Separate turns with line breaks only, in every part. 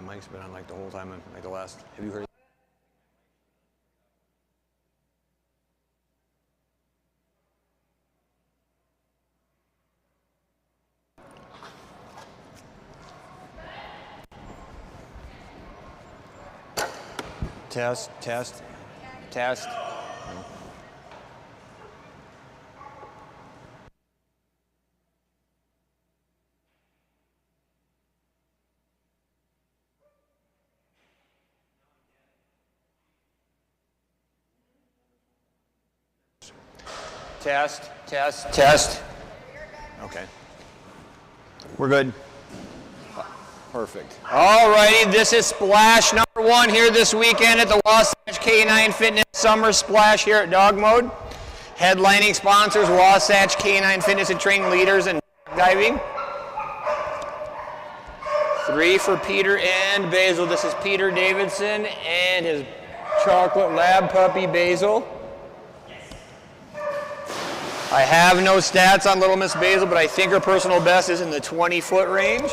My mic's been on like the whole time, like the last, have you heard? Test, test, test. No. Test, test, test. Okay. We're good. Perfect. All righty, this is splash number 1 here this weekend at the Wasatch K9 Fitness Summer Splash here at DogMode. Headlining sponsors, Wasatch K9 Fitness and Training Leaders in Diving. 3 for Peter and Basil. This is Peter Davidson and his chocolate lab puppy Basil. I have no stats on Little Miss Basil, but I think her personal best is in the 20-foot range.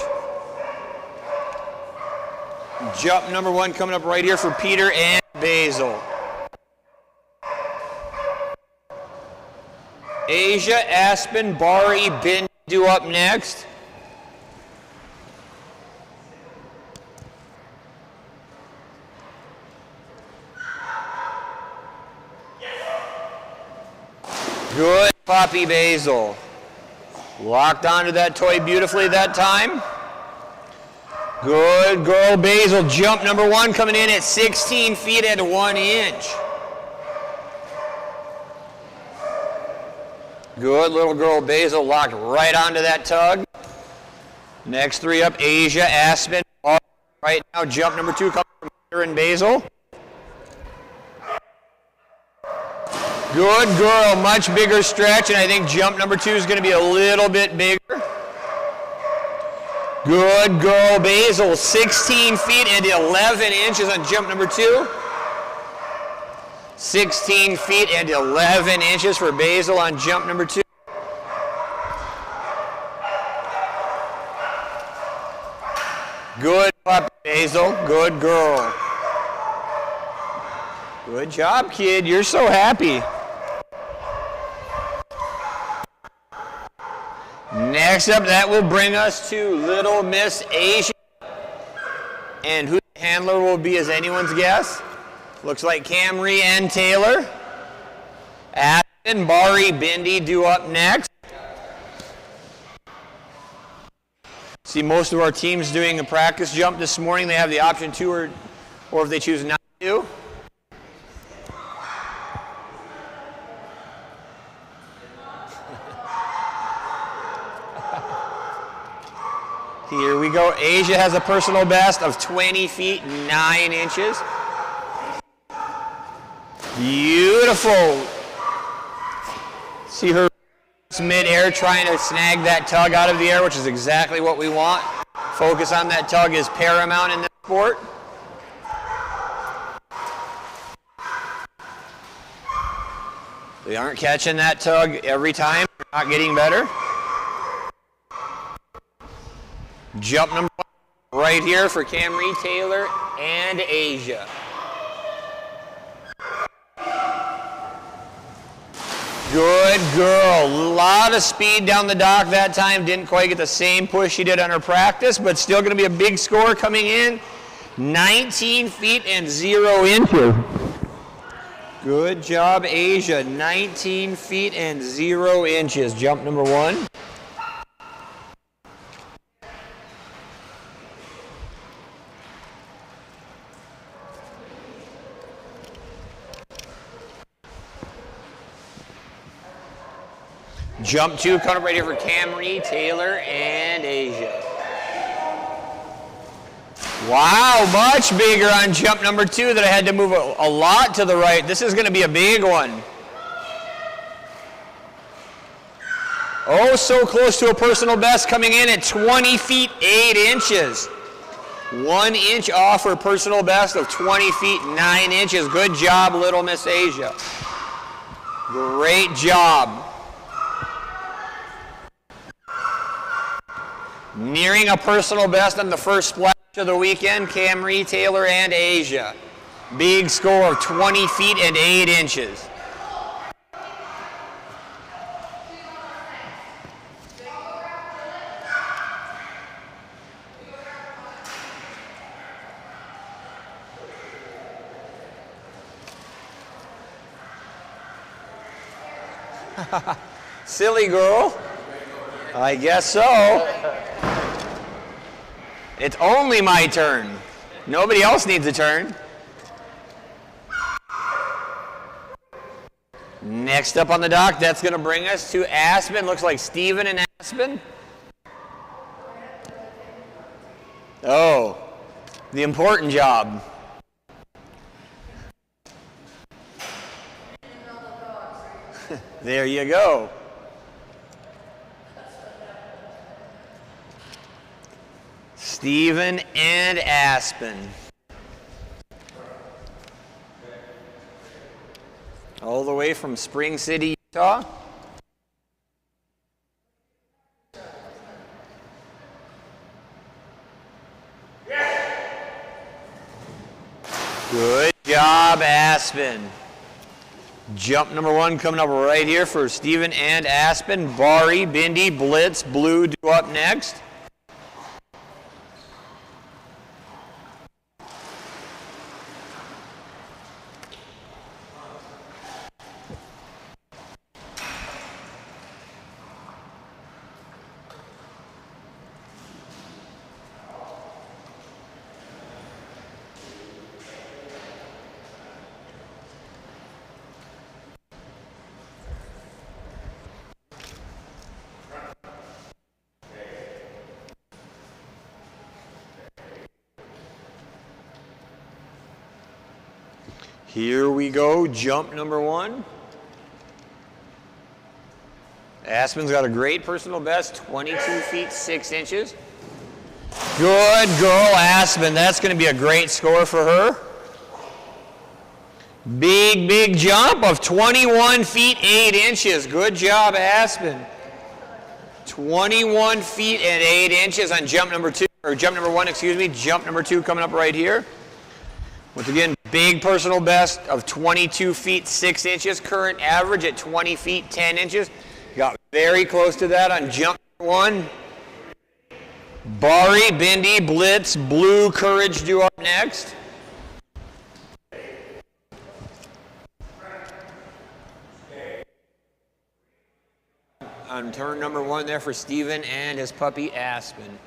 Jump number 1 coming up right here for Peter and Basil. Asia, Aspen, Bari, Bindu up next. Good puppy Basil. Locked onto that toy beautifully that time. Good girl Basil. Jump number 1 coming in at 16 feet and 1 inch. Good little girl Basil, locked right onto that tug. Next 3 up, Asia, Aspen. Right now, jump number 2 coming from Peter and Basil. Good girl, much bigger stretch, and I think jump number 2 is going to be a little bit bigger. Good girl, Basil, 16 feet and 11 inches on jump number 2. 16 feet and 11 inches for Basil on jump number 2. Good puppy, Basil, good girl. Good job, kid, you're so happy. Next up, that will bring us to Little Miss Asia. And who the handler will be is anyone's guess. Looks like Camry and Taylor. Aspen, Bari, Bindi do up next. See most of our teams doing a practice jump this morning. They have the option to or if they choose not to. Here we go. Asia has a personal best of 20 feet, 9 inches. Beautiful. See her mid-air trying to snag that tug out of the air, which is exactly what we want. Focus on that tug is paramount in this sport. They aren't catching that tug every time. They're not getting better. Jump number 1 right here for Camry, Taylor, and Asia. Good girl. A lot of speed down the dock that time. Didn't quite get the same push she did on her practice, but still going to be a big score coming in. 19 feet and 0 inches. Good job, Asia. 19 feet and 0 inches. Jump number 1. Jump 2 coming up right here for Camry, Taylor, and Asia. Wow, much bigger on jump number 2 that I had to move a lot to the right. This is going to be a big one. Oh, so close to a personal best coming in at 20 feet, 8 inches. 1 inch off her personal best of 20 feet, 9 inches. Good job, Little Miss Asia. Great job. Nearing a personal best on the first splash of the weekend, Camry, Taylor, and Asia. Big score of 20 feet and 8 inches. Silly girl. I guess so. It's only my turn. Nobody else needs a turn. Next up on the dock, that's going to bring us to Aspen. Looks like Steven and Aspen. Oh, the important job. There you go. Steven and Aspen. All the way from Spring City, Utah. Good job, Aspen. Jump number 1 coming up right here for Steven and Aspen. Bari, Bindi, Blitz, Blue due up next. Here we go, jump number 1. Aspen's got a great personal best, 22 feet 6 inches. Good girl, Aspen. That's going to be a great score for her. Big, big jump of 21 feet 8 inches. Good job, Aspen. 21 feet and 8 inches on jump number 2, or jump number 1, excuse me. Jump number 2 coming up right here. Once again, big personal best of 22 feet 6 inches. Current average at 20 feet 10 inches. Got very close to that on jump 1. Bari, Bindi, Blitz, Blue, Courage due up next. On turn number 1 there for Steven and his puppy Aspen.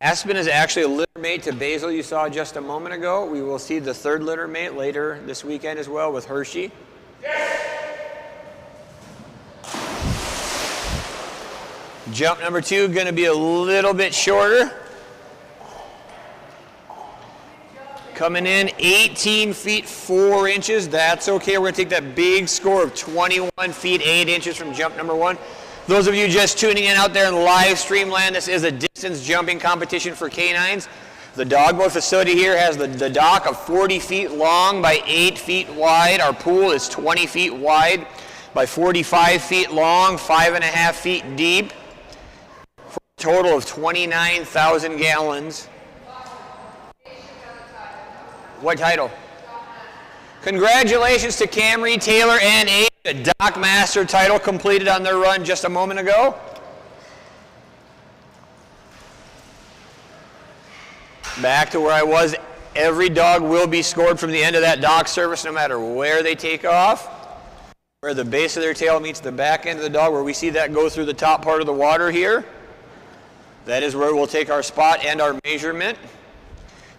Aspen is actually a litter mate to Basil you saw just a moment ago. We will see the 3rd litter mate later this weekend as well with Hershey. Yes. Jump number 2 going to be a little bit shorter. Coming in 18 feet 4 inches. That's okay. We're going to take that big score of 21 feet 8 inches from jump number 1. Those of you just tuning in out there in live stream land, this is a distance jumping competition for canines. The DogMode facility here has the dock of 40 feet long by 8 feet wide. Our pool is 20 feet wide by 45 feet long, 5.5 feet deep, for a total of 29,000 gallons. What title? Congratulations to Camry, Taylor, and Asia. Dock Master title completed on their run just a moment ago. Back to where I was, every dog will be scored from the end of that dock service no matter where they take off. Where the base of their tail meets the back end of the dog, where we see that go through the top part of the water here. That is where we'll take our spot and our measurement.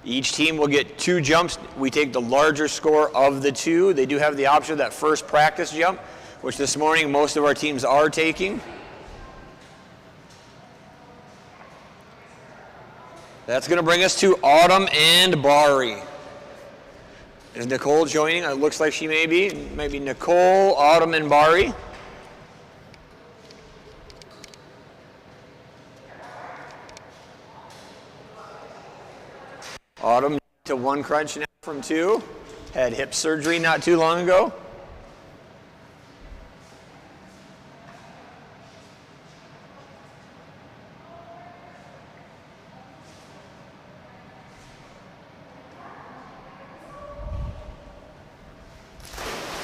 Each team will get 2 jumps. We take the larger score of the 2. They do have the option of that first practice jump, which this morning most of our teams are taking. That's going to bring us to Autumn and Bari. Is Nicole joining? It looks like she may be. Maybe Nicole, Autumn, and Bari. Autumn to 1 crunch now from 2. Had hip surgery not too long ago.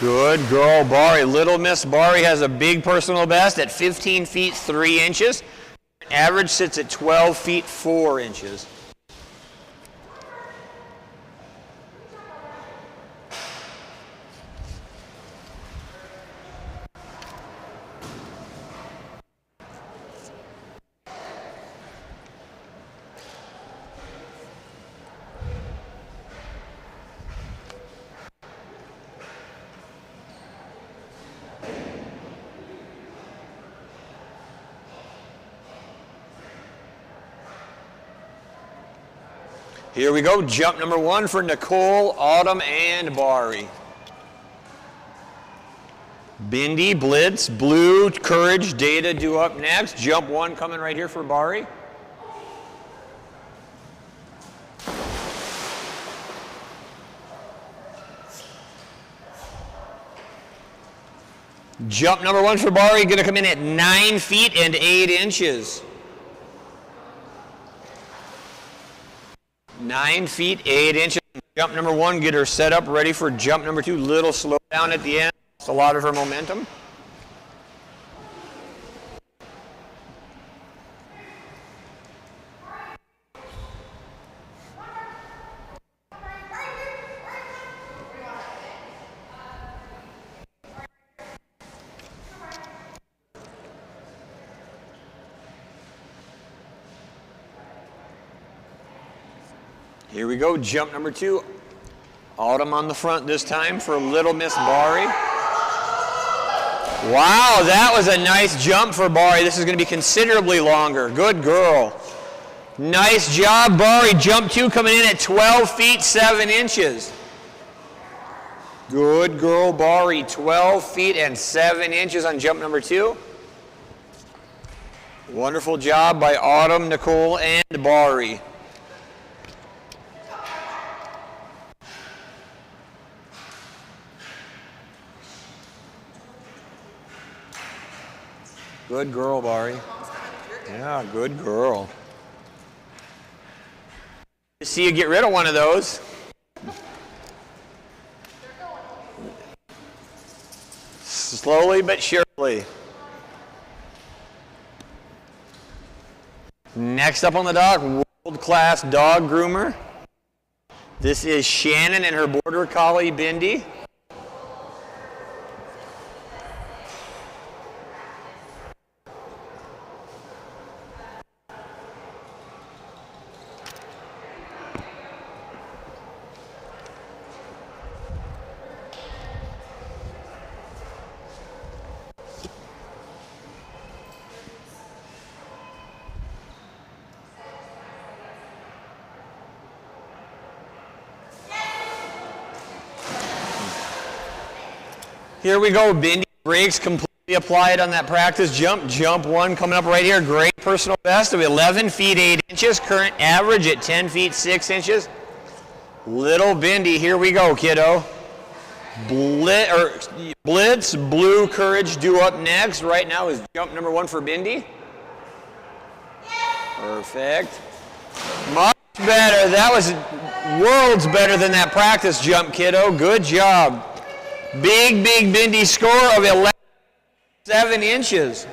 Good girl, Bari. Little Miss Bari has a big personal best at 15 feet 3 inches. Average sits at 12 feet 4 inches. Here we go, jump number 1 for Nicole, Autumn, and Bari. Bindi, Blitz, Blue, Courage, Data due up next. Jump 1 coming right here for Bari. Jump number 1 for Bari, going to come in at 9 feet and 8 inches. 9 feet, 8 inches. Jump number 1, get her set up, ready for jump number 2. Little slow down at the end. It's a lot of her momentum. Here we go, jump number 2. Autumn on the front this time for Little Miss Bari. Wow, that was a nice jump for Bari. This is going to be considerably longer. Good girl. Nice job, Bari. Jump 2 coming in at 12 feet 7 inches. Good girl, Bari. 12 feet and 7 inches on jump number 2. Wonderful job by Autumn, Nicole, and Bari. Good girl, Bari. Yeah, good girl. See you get rid of one of those. Slowly but surely. Next up on the dock, world-class dog groomer. This is Shannon and her border collie, Bindi. Here we go, Bindi. Brakes completely applied on that practice jump. Jump 1 coming up right here. Great personal best of 11 feet 8 inches. Current average at 10 feet 6 inches. Little Bindi, here we go, kiddo. Blitz, Blue, Courage due up next. Right now is jump number 1 for Bindi. Perfect. Much better. That was worlds better than that practice jump, kiddo. Good job. Big Bindi score of 11.7 inches.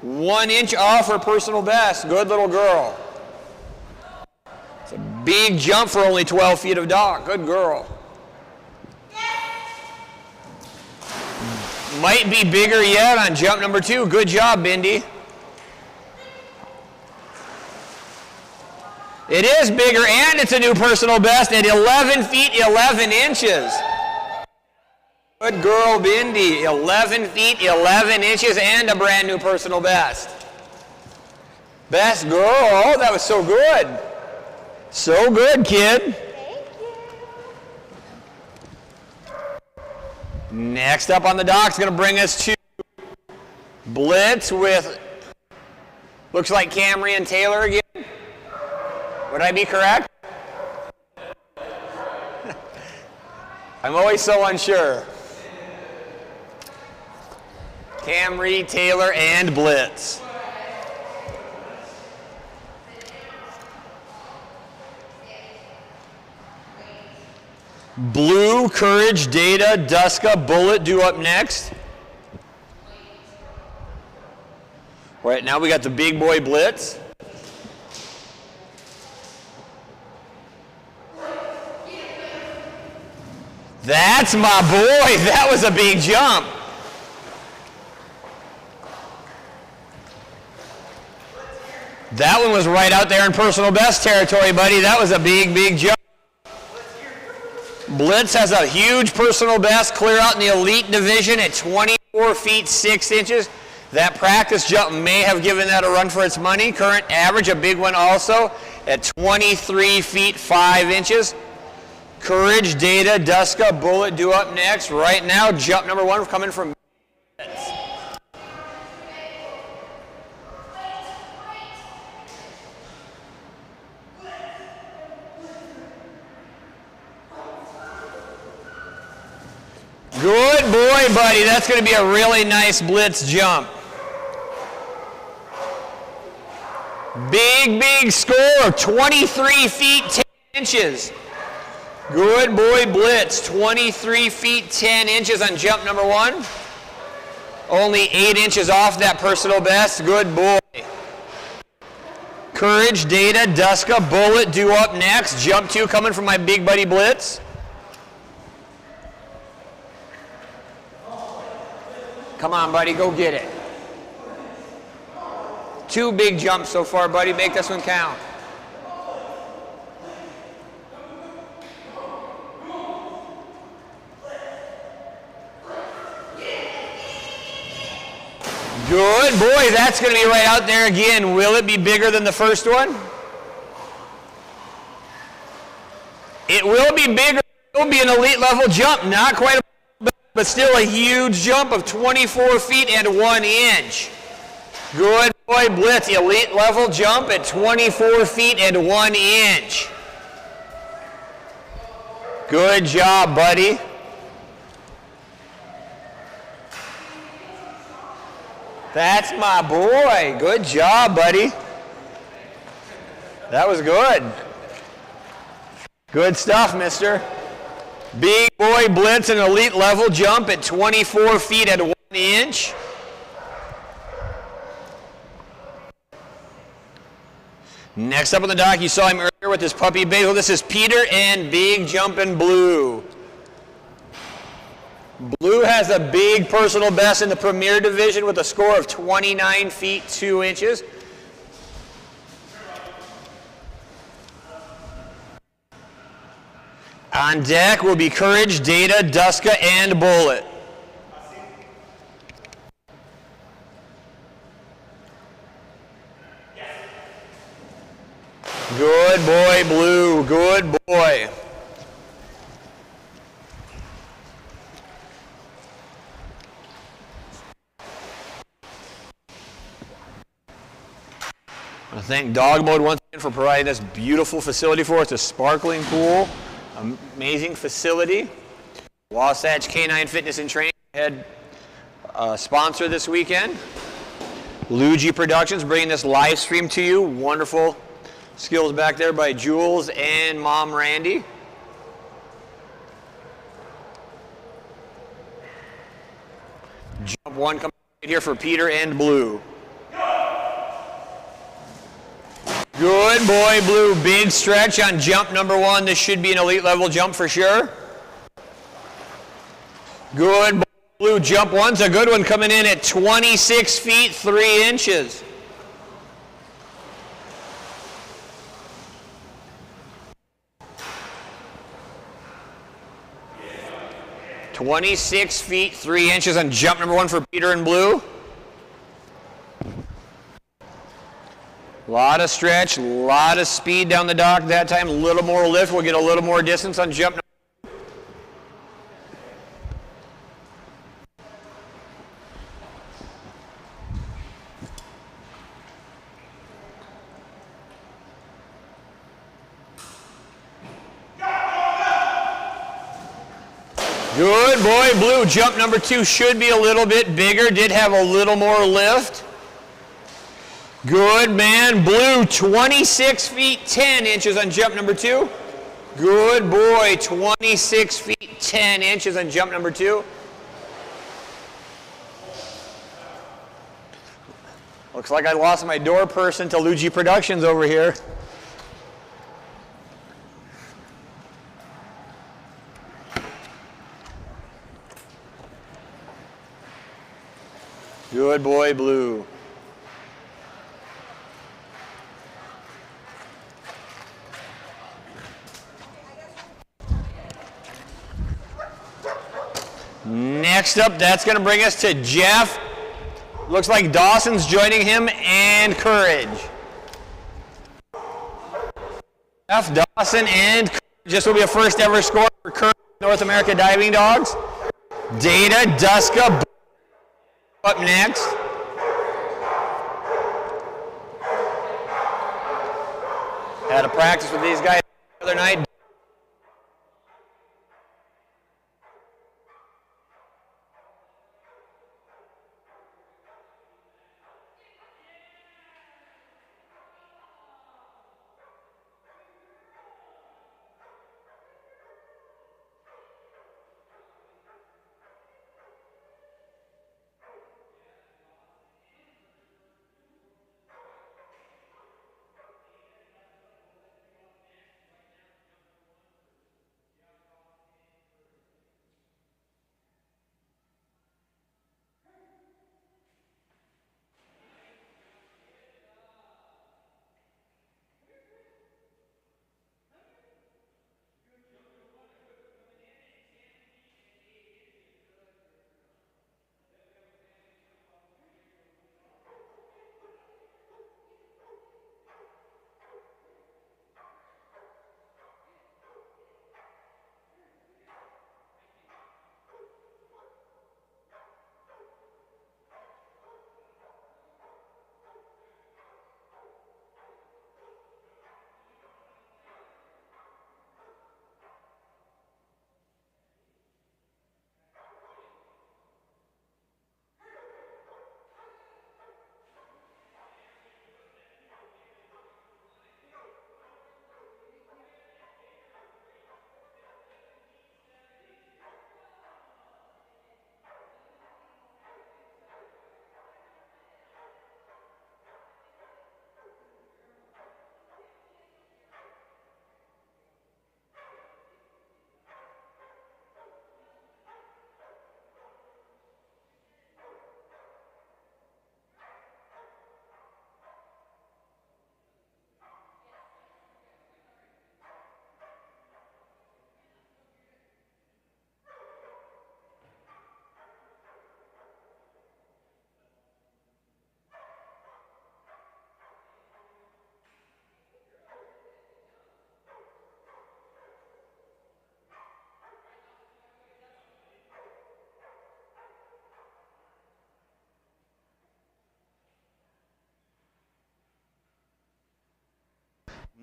1 inch off her personal best. Good little girl. It's a big jump for only 12 feet of dock. Good girl. Might be bigger yet on jump number 2. Good job, Bindi. It is bigger, and it's a new personal best at 11 feet 11 inches. Good girl, Bindi. 11 feet, 11 inches, and a brand new personal best. Best girl. Oh, that was so good. So good, kid. Next up on the dock is going to bring us to Blitz with, looks like Camry and Taylor again. Would I be correct? I'm always so unsure. Camry, Taylor, and Blitz. Blue, Courage, Data, Duska, Bullet due up next. Right now we got the big boy blitz. That's my boy. That was a big jump. That one was right out there in personal best territory, buddy. That was a big, big jump. Blitz has a huge personal best, clear out in the elite division at 24 feet 6 inches. That practice jump may have given that a run for its money. Current average, a big one also, at 23 feet 5 inches. Courage, Data, Duska, Bullet due up next. Right now, jump number 1 coming from Blitz. Good boy, buddy. That's going to be a really nice blitz jump. Big, big score, 23 feet 10 inches. Good boy, blitz, 23 feet 10 inches on jump number 1. Only 8 inches off that personal best. Good boy. Courage, Data, Duska, Bullet due up next. Jump 2 coming from my big buddy Blitz. Come on, buddy, go get it. 2 big jumps so far, buddy. Make this one count. Good boy, that's going to be right out there again. Will it be bigger than the first one? It will be bigger. It will be an elite level jump. Not quite a, but still a huge jump of 24 feet and 1 inch. Good boy, Blitz. Elite level jump at 24 feet and 1 inch. Good job, buddy. That's my boy. Good job, buddy. That was good. Good stuff, mister. Big boy Blitz, an elite level jump at 24 feet and 1 inch. Next up on the dock, you saw him earlier with his puppy Basil. This is Peter and Big Jumpin' Blue. Blue has a big personal best in the Premier Division with a score of 29 feet 2 inches. On deck will be Courage, Data, Duska, and Bullet. Good boy, Blue. Good boy. I want to thank DogMode once again for providing this beautiful facility for us. It's a sparkling pool, amazing facility. Wasatch Canine Fitness and Training had a sponsor this weekend. Luigi Productions bringing this live stream to you. Wonderful skills back there by Jules and Mom Randy. Jump 1 coming right here for Peter and Blue. Good boy, Blue. Big stretch on jump number 1. This should be an elite level jump for sure. Good boy, Blue. Jump 1's a good one coming in at 26 feet 3 inches. Yeah. 26 feet 3 inches on jump number 1 for Peter and Blue. A lot of stretch, a lot of speed down the dock that time, a little more lift. We'll get a little more distance on jump number 2. Good boy, Blue. Jump number 2 should be a little bit bigger, did have a little more lift. Good man, Blue, 26 feet 10 inches on jump number 2. Good boy, 26 feet 10 inches on jump number 2. Looks like I lost my door person to Luigi Productions over here. Good boy, Blue. Next up, that's going to bring us to Jeff. Looks like Dawson's joining him, and Courage. Jeff, Dawson, and Courage. This will be a first ever score for Courage North America Diving Dogs. Data, Duska, up next. Had a practice with these guys the other night.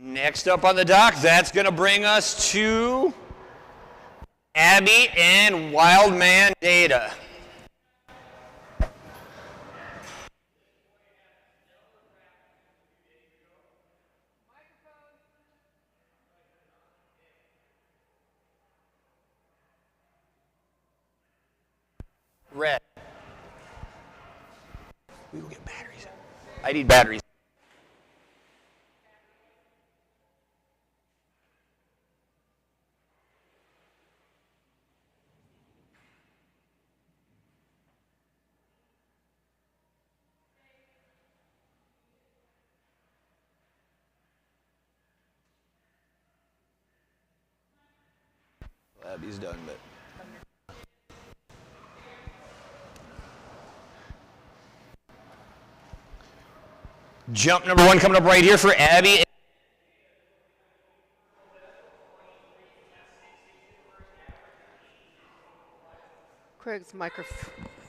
Next up on the dock, that's going to bring us to Abby and Wildman Data. Red. We will get batteries. I need batteries. Abby's done, but. Jump number 1 coming up right here for Abby.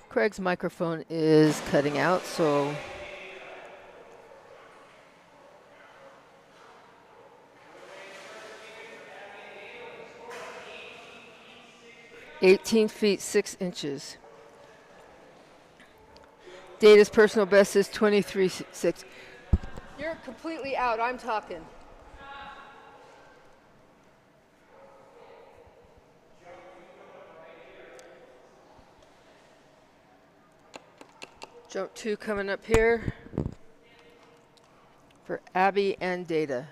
Craig's microphone is cutting out, so 18 feet 6 inches. Data's personal best is 23.6. You're completely out. I'm talking. Jump 2 coming up here for Abby and Data.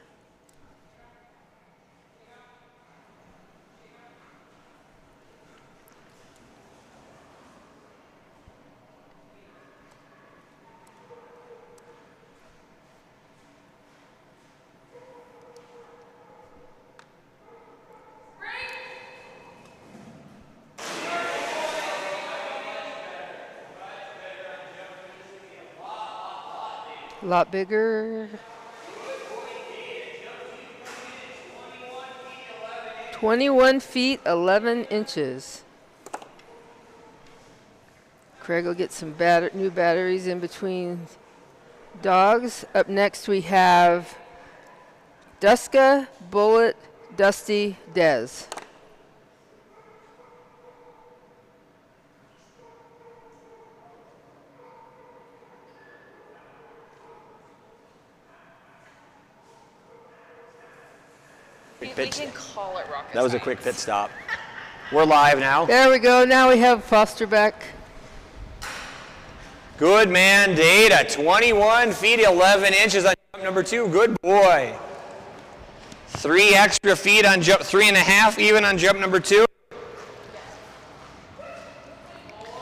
A lot bigger. 21 feet, 11 inches. Craig will get some new batteries in between dogs. Up next we have Duska, Bullet, Dusty, Dez.
We can call it rocket
That was a
science.
quick pit stop. We're live now.
There we go. Now we have Foster back.
Good man, Data. 21 feet, 11 inches on jump number 2. Good boy. 3 extra feet on jump, 3.5 even on jump number 2.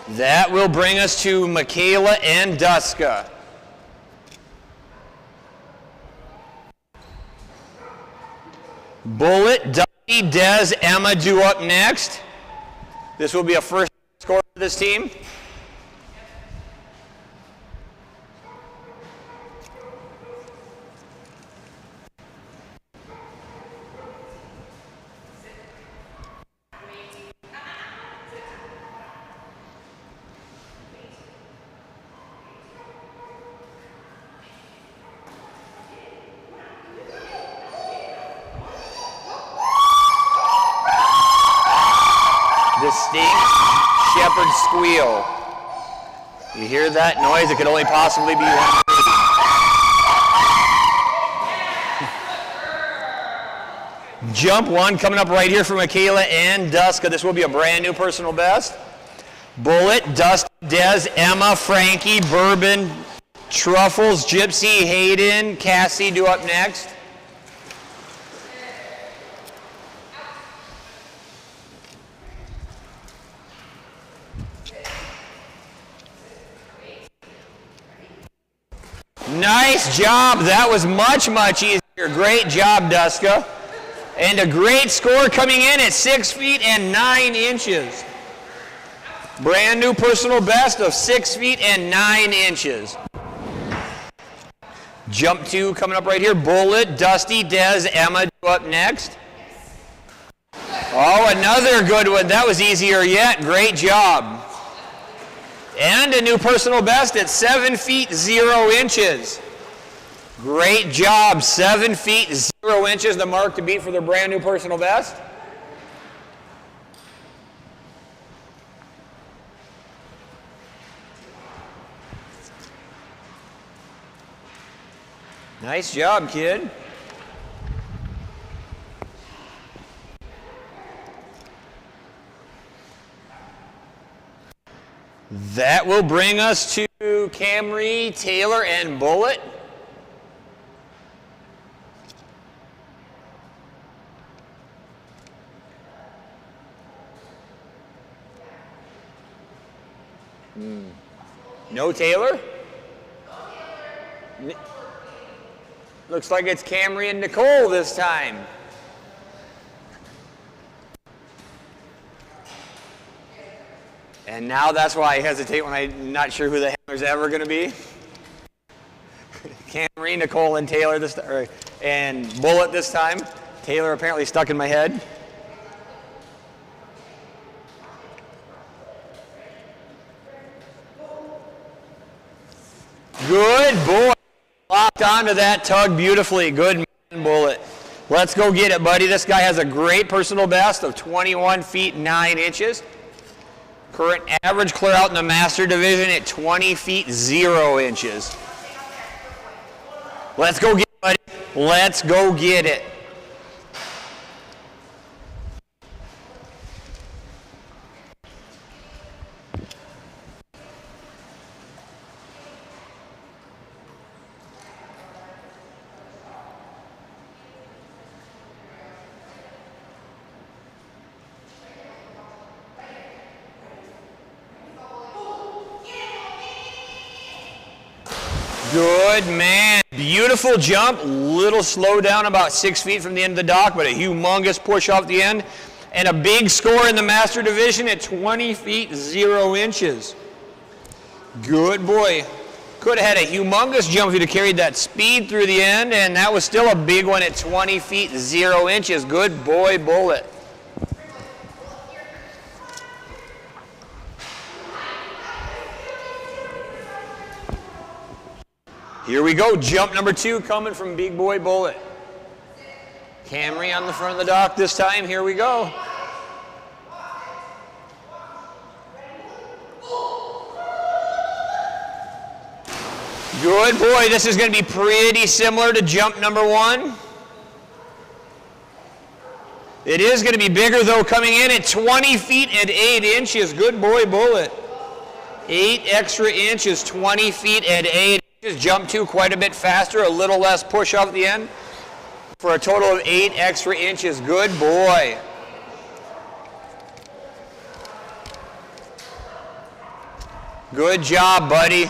That will bring us to Michaela and Duska. Bullet, Dusty, Dez, Emma due up next. This will be a first score for this team. Distinct shepherd squeal. You hear that noise? It could only possibly be one breed. Jump 1 coming up right here for Michaela and Duska. This will be a brand new personal best. Bullet, Dust, Dez, Emma, Frankie, Bourbon, Truffles, Gypsy, Hayden, Cassie due up next. Nice job. That was much, much easier. Great job, Duska. And a great score coming in at 6 feet and 9 inches. Brand new personal best of 6 feet and 9 inches. Jump 2 coming up right here. Bullet, Dusty, Dez, Emma due up next. Oh, another good one. That was easier yet. Great job. And a new personal best at 7 feet 0 inches. Great job, 7 feet 0 inches, the mark to beat for their brand new personal best. Nice job, kid. That will bring us to Camry, Taylor, and Bullet. No Taylor? Looks like it's Camry and Nicole this time. And now that's why I hesitate when I'm not sure who the handler's ever going to be. Camry, Nicole, and Taylor and Bullet this time. Taylor apparently stuck in my head. Good boy. Locked onto that tug beautifully. Good man, Bullet. Let's go get it, buddy. This guy has a great personal best of 21 feet 9 inches. Current average clear out in the master division at 20 feet 0 inches. Let's go get it, buddy. Let's go get it. Good man. Beautiful jump. Little slow down about 6 feet from the end of the dock, but a humongous push off the end. And a big score in the master division at 20 feet 0 inches. Good boy. Could have had a humongous jump if he'd have carried that speed through the end, and that was still a big one at 20 feet 0 inches. Good boy, Bullet. Here we go, jump number 2 coming from Big Boy Bullet. Camry on the front of the dock this time, here we go. Good boy, this is going to be pretty similar to jump number 1. It is going to be bigger though, coming in at 20 feet and 8 inches. Good boy, Bullet. 8 extra inches, 20 feet and 8 inches. Jump 2 quite a bit faster, a little less push off the end. For a total of 8 extra inches. Good boy. Good job, buddy.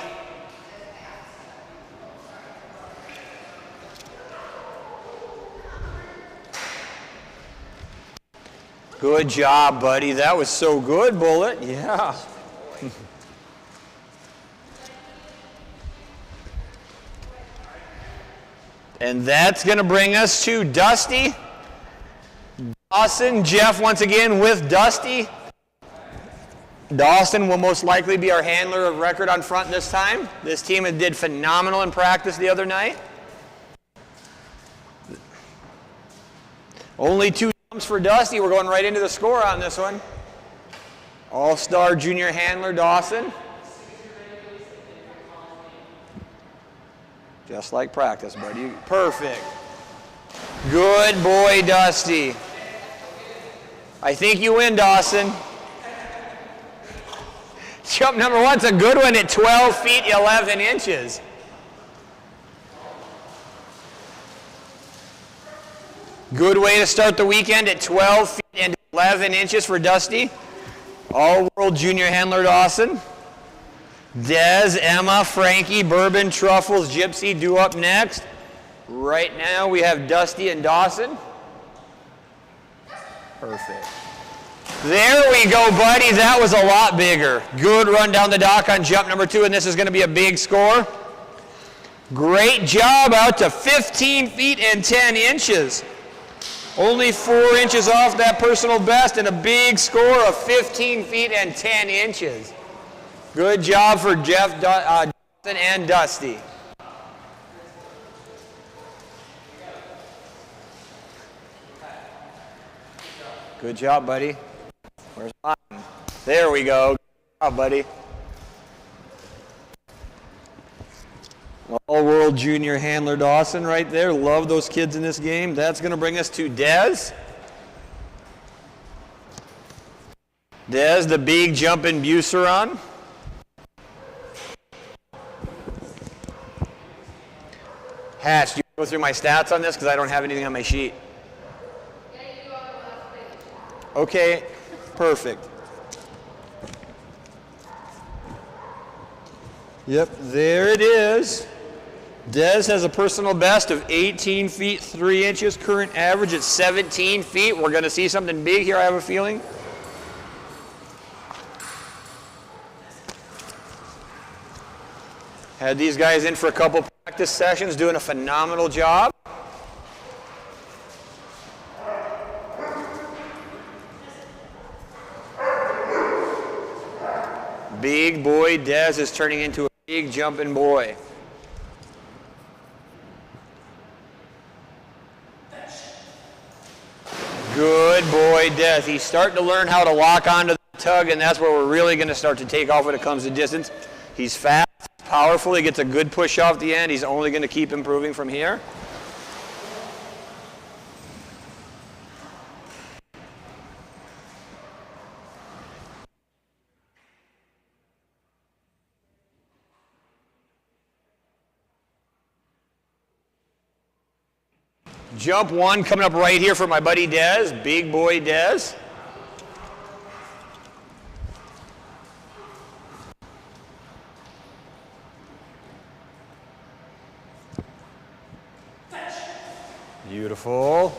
Good job, buddy. That was so good, Bullet. Yeah. And that's going to bring us to Dusty. Dawson, Jeff once again with Dusty. Dawson will most likely be our handler of record on front this time. This team did phenomenal in practice the other night. Only 2 jumps for Dusty. We're going right into the score on this one. All-star junior handler Dawson. Just like practice, buddy. Perfect. Good boy, Dusty. I think you win, Dawson. Jump number 1's a good one at 12 feet 11 inches. Good way to start the weekend at 12 feet and 11 inches for Dusty. All-world junior handler Dawson. Dez, Emma, Frankie, Bourbon, Truffles, Gypsy due up next. Right now we have Dusty and Dawson. Perfect. There we go, buddy. That was a lot bigger. Good run down the dock on jump number 2, and this is going to be a big score. Great job out to 15 feet and 10 inches. Only 4 inches off that personal best and a big score of 15 feet and 10 inches. Good job for Jeff, Dawson, and Dusty. Good job, buddy. Where's mine? There we go. Good job, buddy. All-world junior handler Dawson right there. Love those kids in this game. That's going to bring us to Dez. Dez, the big jumping Buceron. Hatch, do you go through my stats on this because I don't have anything on my sheet? Okay, perfect. Yep, there it is. Dez has a personal best of 18 feet 3 inches. Current average at 17 feet. We're going to see something big here, I have a feeling. Had these guys in for a couple practice sessions, doing a phenomenal job. Big boy Dez is turning into a big jumping boy. Good boy Dez. He's starting to learn how to lock onto the tug, and that's where we're really going to start to take off when it comes to distance. He's fast, powerful, he gets a good push off the end. He's only going to keep improving from here. Jump 1 coming up right here for my buddy Dez, big boy Dez. Beautiful.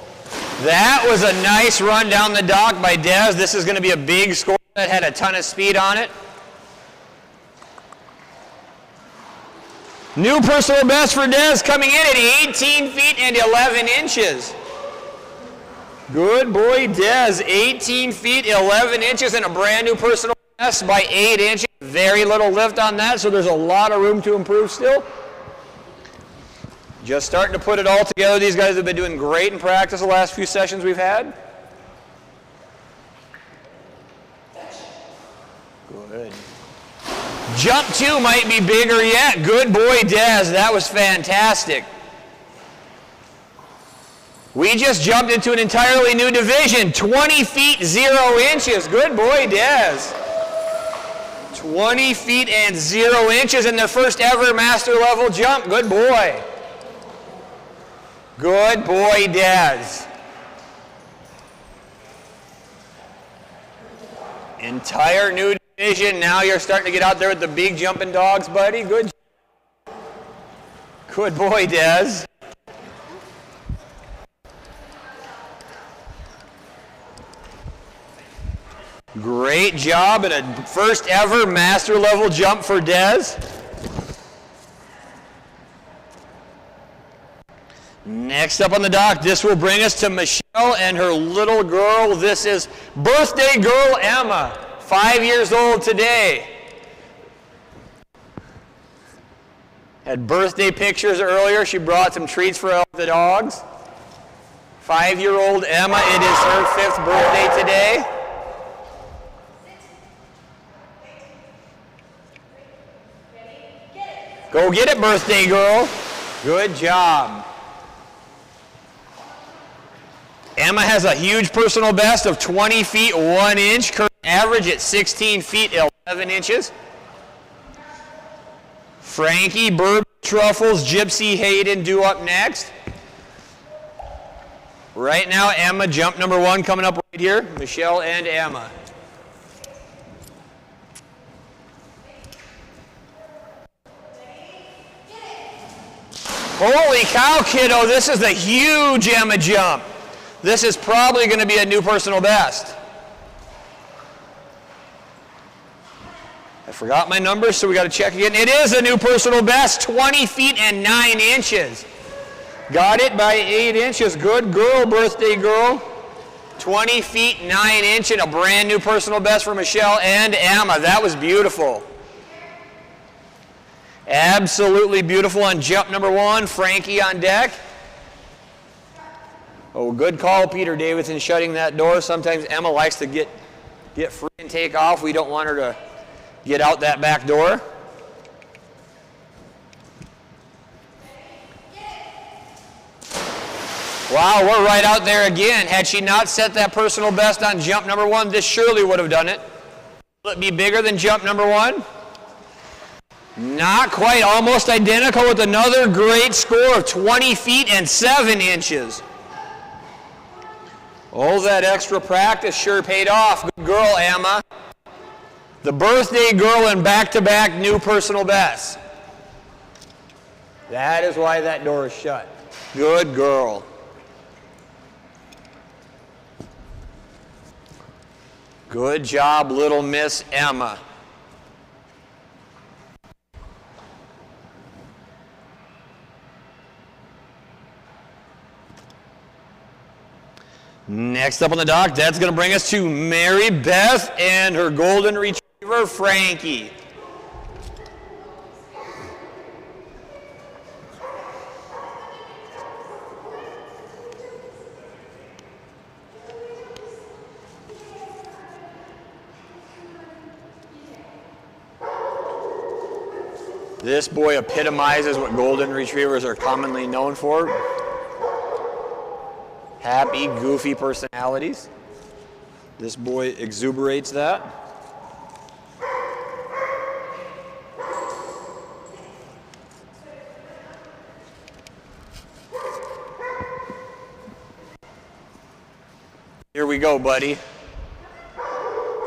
That was a nice run down the dock by Des. This is going to be a big score that had a ton of speed on it. New personal best for Des coming in at 18 feet and 11 inches. Good boy, Des. 18 feet, 11 inches, and a brand new personal best by 8 inches. Very little lift on that, so there's a lot of room to improve still. Just starting to put it all together. These guys have been doing great in practice the last few sessions we've had. Good. Jump 2 might be bigger yet. Good boy, Des. That was fantastic. We just jumped into an entirely new division. 20 feet, 0 inches. Good boy, Des. 20 feet and 0 inches in the first ever master level jump. Good boy. Good boy, Des. Entire new division. Now you're starting to get out there with the big jumping dogs, buddy. Good. Good boy, Des. Great job and a first ever master level jump for Des. Next up on the dock, this will bring us to Michelle and her little girl. This is birthday girl Emma, 5 years old today. Had birthday pictures earlier. She brought some treats for all the dogs. 5-year-old Emma, it is her 5th birthday today. Go get it, birthday girl. Good job. Emma has a huge personal best of 20 feet, 1 inch. Current average at 16 feet, 11 inches. Frankie, Bourbon Truffles, Gypsy Hayden due up next. Right now, Emma, jump number 1 coming up right here. Michelle and Emma. Holy cow, kiddo, this is a huge Emma jump. This is probably going to be a new personal best. I forgot my numbers, so we got to check again. It is a new personal best, 20 feet and 9 inches. Got it by 8 inches. Good girl, birthday girl. 20 feet, 9 inches, and a brand new personal best for Michelle and Emma. That was beautiful. Absolutely beautiful on jump number 1. Frankie on deck. Oh, good call, Peter Davidson, shutting that door. Sometimes Emma likes to get free and take off. We don't want her to get out that back door. Wow, we're right out there again. Had she not set that personal best on jump number 1, this surely would have done it. Will it be bigger than jump number 1? Not quite. Almost identical with another great score of 20 feet and 7 inches. All that extra practice sure paid off. Good girl, Emma. The birthday girl and back-to-back new personal bests. That is why that door is shut. Good girl. Good job, little Miss Emma. Next up on the dock, that's going to bring us to Mary Beth and her golden retriever, Frankie. This boy epitomizes what golden retrievers are commonly known for. Happy, goofy personalities. This boy exuberates that. Here we go, buddy.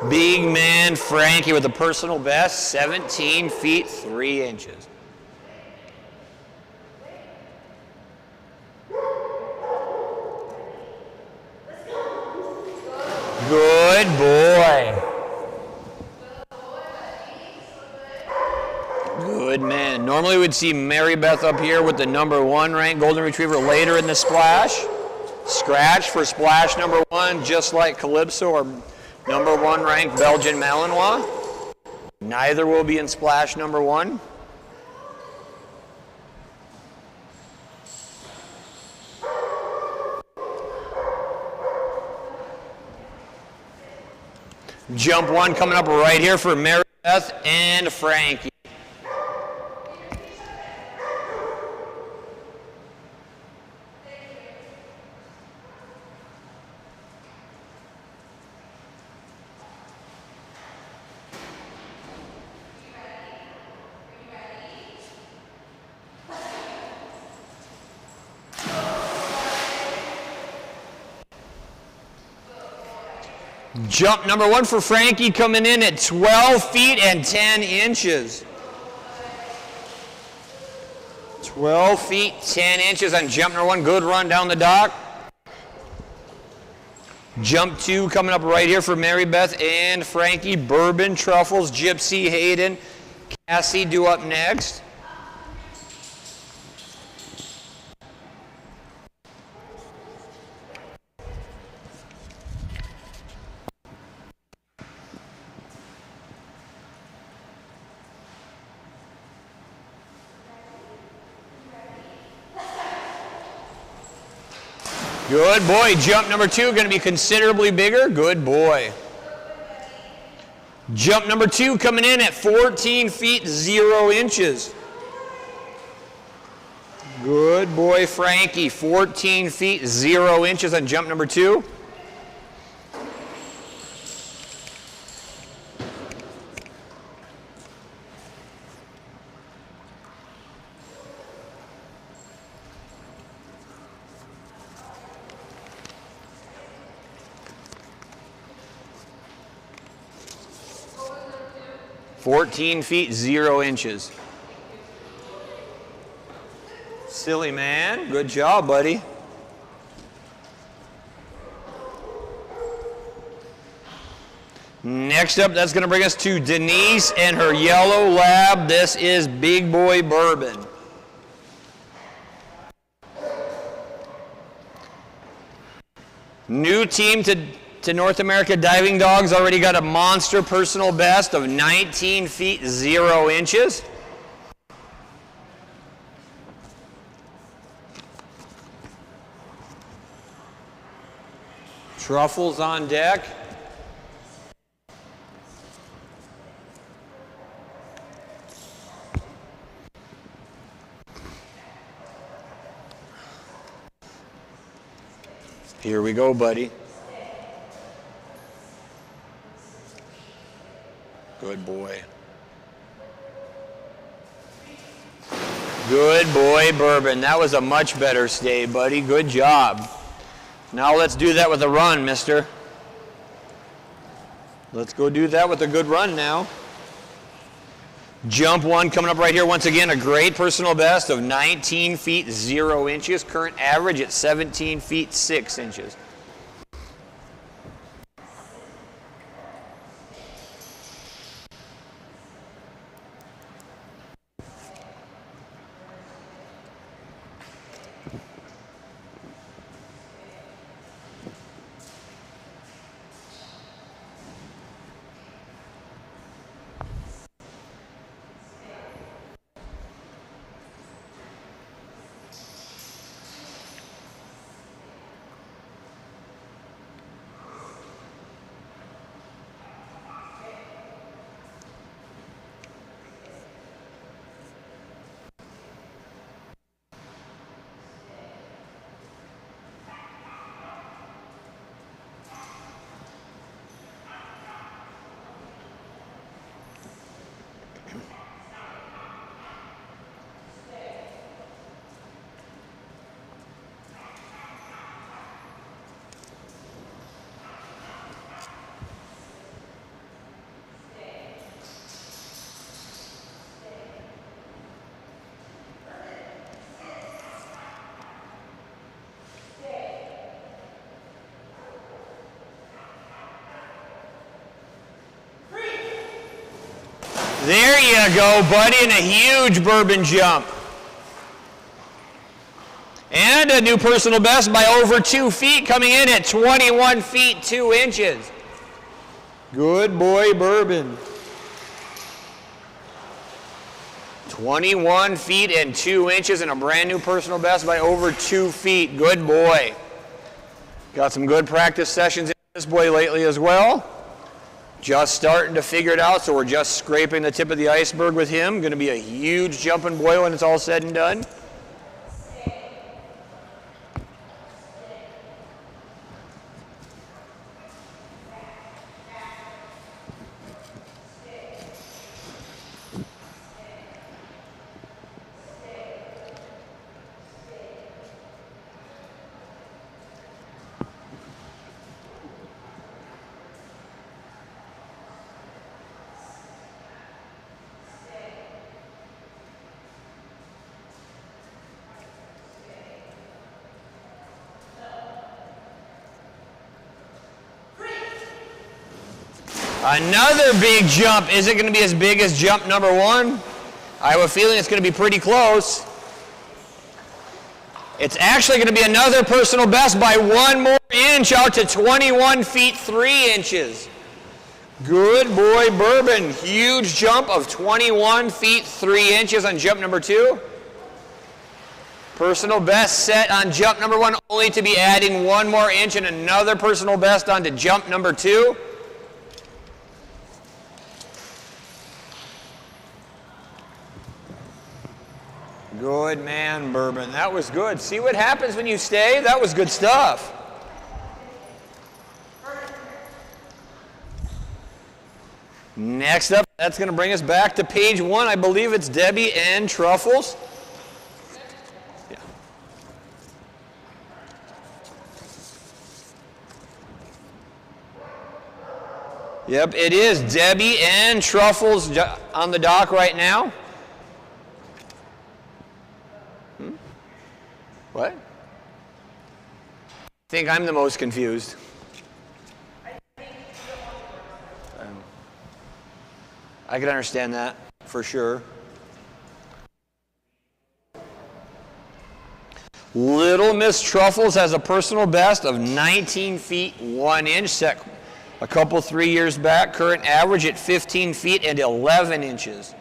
Big man Frankie with a personal best, 17 feet, 3 inches. Good boy. Good man. Normally we'd see Mary Beth up here with the number 1 ranked Golden Retriever later in the splash. Scratch for splash number 1, just like Calypso or number 1 ranked Belgian Malinois. Neither will be in splash number 1. Jump 1 coming up right here for Mary Beth and Frankie. Jump number 1 for Frankie coming in at 12 feet and 10 inches. 12 feet, 10 inches on jump number 1. Good run down the dock. Jump 2 coming up right here for Mary Beth and Frankie. Bourbon, Truffles, Gypsy, Hayden, Cassie due up next. Good boy. Jump number 2 going to be considerably bigger. Good boy. Jump number 2 coming in at 14 feet 0 inches. Good boy, Frankie. 14 feet 0 inches on jump number 2. $14 feet 0 inches. Silly man. Good job, buddy. Next up, that's going to bring us to Denise and her yellow lab. This is Big Boy Bourbon. New team to North America Diving Dogs, already got a monster personal best of 19 feet 0 inches. Truffles on deck. Here we go, buddy. Good boy. Good boy, Bourbon. That was a much better stay, buddy. Good job. Now let's do that with a run, mister. Let's go do that with a good run now. Jump 1 coming up right here. Once again, a great personal best of 19 feet 0 inches. Current average at 17 feet 6 inches. There you go, buddy, and a huge bourbon jump. And a new personal best by over 2 feet, coming in at 21 feet 2 inches. Good boy, Bourbon. 21 feet and 2 inches and a brand new personal best by over 2 feet. Good boy. Got some good practice sessions in this boy lately as well. Just starting to figure it out, so we're just scraping the tip of the iceberg with him. Going to be a huge jumping boy when it's all said and done. Another big jump. Is it going to be as big as jump number 1? I have a feeling it's going to be pretty close. It's actually going to be another personal best by 1 more inch out to 21 feet 3 inches. Good boy, Bourbon. Huge jump of 21 feet 3 inches on jump number 2. Personal best set on jump number 1, only to be adding 1 more inch and another personal best onto jump number 2. Good man, Bourbon. That was good. See what happens when you stay? That was good stuff. Next up, that's going to bring us back to page 1. I believe it's Debbie and Truffles. Yeah. Yep, it is Debbie and Truffles on the dock right now. What? I think I'm the most confused. I can understand that, for sure. Little Miss Truffles has a personal best of 19 feet 1 inch, set a couple 3 years back. Current average at 15 feet and 11 inches.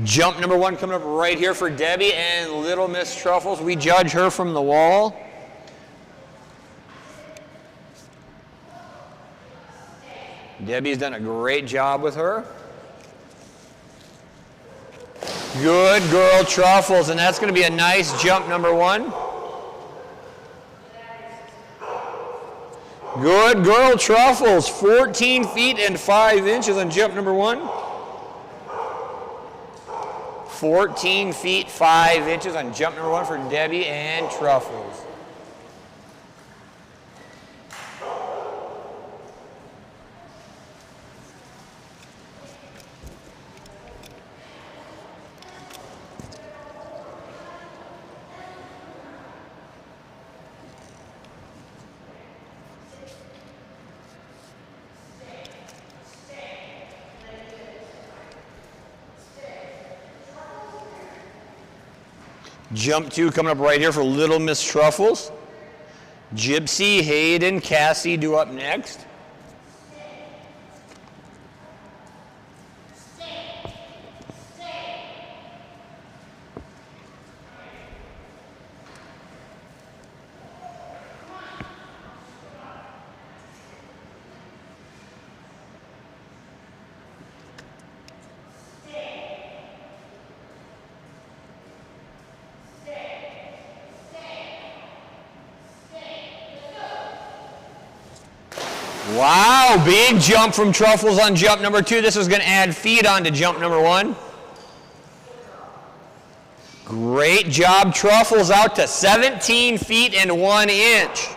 Jump number 1 coming up right here for Debbie and Little Miss Truffles. We judge her from the wall. Debbie's done a great job with her. Good girl, Truffles, and that's going to be a nice jump number 1. Good girl, Truffles, 14 feet and 5 inches on jump number 1. 14 feet 5 inches on jump number 1 for Debbie and Truffles. Jump 2 coming up right here for Little Miss Truffles. Gypsy, Hayden, Cassie do up next. Wow, big jump from Truffles on jump number 2. This is going to add feet onto jump number 1. Great job, Truffles, out to 17 feet and 1 inch.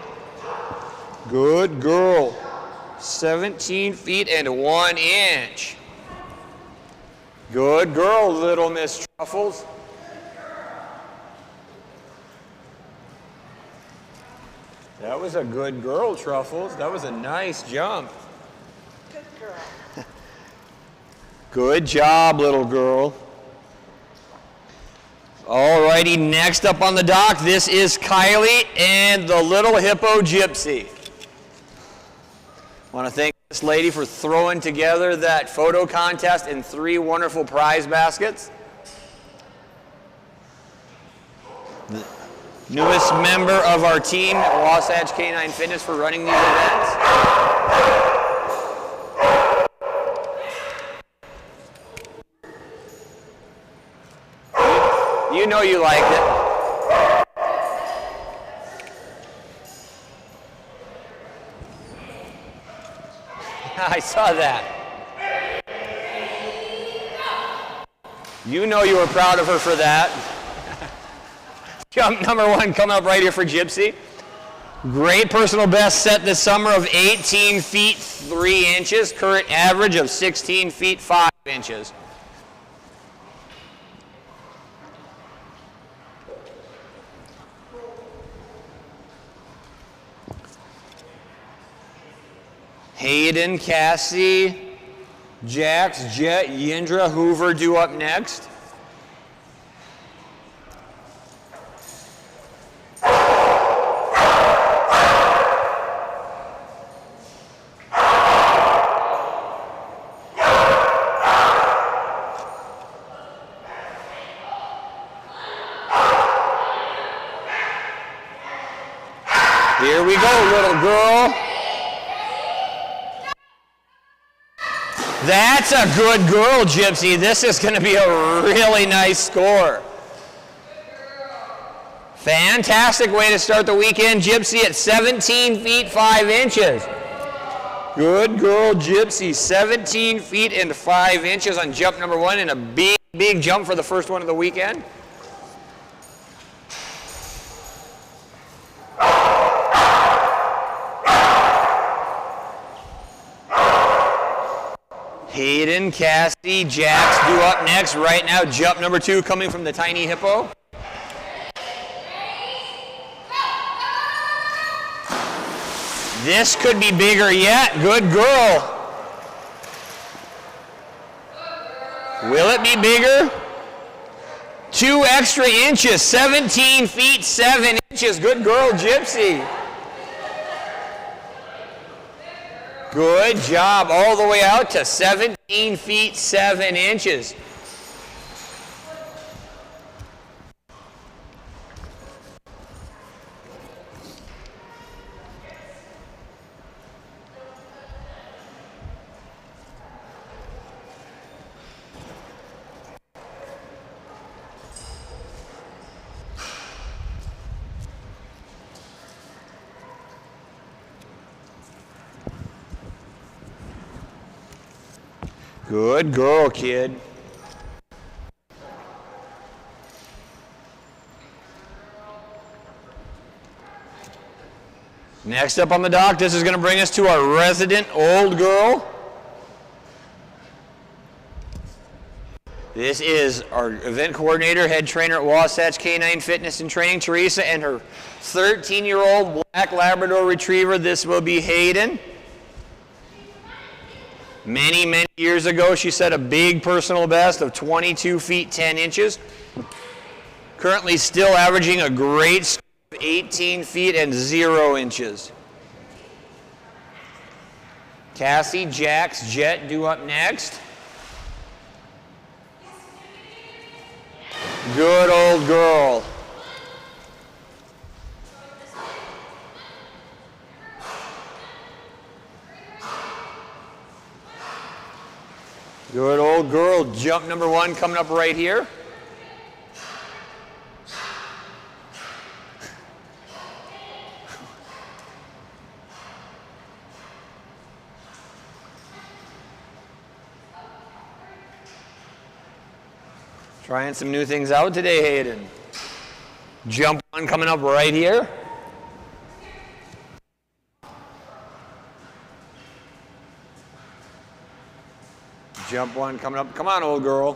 Good girl. 17 feet and 1 inch. Good girl, Little Miss Truffles. That was a good girl, Truffles. That was a nice jump.
Good girl.
Good job, little girl. Alrighty, next up on the dock, this is Kylie and the Little Hippo Gypsy. Want to thank this lady for throwing together that photo contest in 3 wonderful prize baskets. The newest member of our team at Wasatch Canine Fitness for running these events. You know you liked it. I saw that. You know you were proud of her for that. Jump number 1 coming up right here for Gypsy. Great personal best set this summer of 18 feet 3 inches. Current average of 16 feet 5 inches. Hayden, Cassie, Jax, Jet, Yindra, Hoover due up next. Here we go, little girl. That's a good girl, Gypsy. This is going to be a really nice score. Fantastic way to start the weekend, Gypsy, at 17 feet 5 inches. Good girl, Gypsy. 17 feet and 5 inches on jump number 1, and a big, big jump for the first one of the weekend. Hayden, Cassie, Jax due up next. Right now, jump number 2 coming from the tiny hippo. This could be bigger yet. Good girl. Will it be bigger? 2 extra inches, 17 feet 7 inches. Good girl, Gypsy. Good job, all the way out to 17 feet 7 inches. Good girl, kid. Next up on the dock, this is going to bring us to our resident old girl. This is our event coordinator, head trainer at Wasatch Canine Fitness and Training, Teresa, and her 13-year-old black Labrador Retriever. This will be Hayden. Many, many years ago, she set a big personal best of 22 feet 10 inches. Currently still averaging a great score of 18 feet and 0 inches. Cassie, Jax, Jet due up next. Good old girl. Good old girl. Jump number 1 coming up right here. Trying some new things out today, Hayden. Jump 1 coming up right here. Jump 1 coming up. Come on, old girl.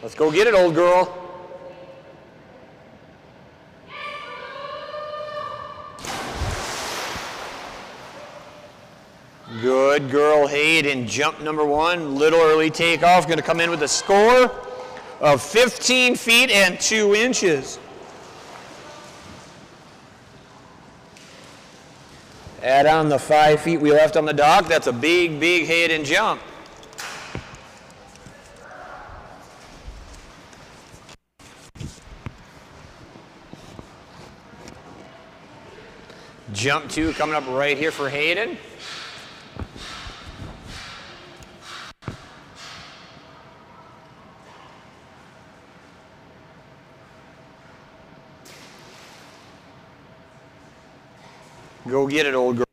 Let's go get it, old girl. Hayden, jump number 1, little early takeoff, going to come in with a score of 15 feet and 2 inches. Add on the 5 feet we left on the dock. That's a big, big Hayden jump. Jump 2 coming up right here for Hayden. Go get it, old girl.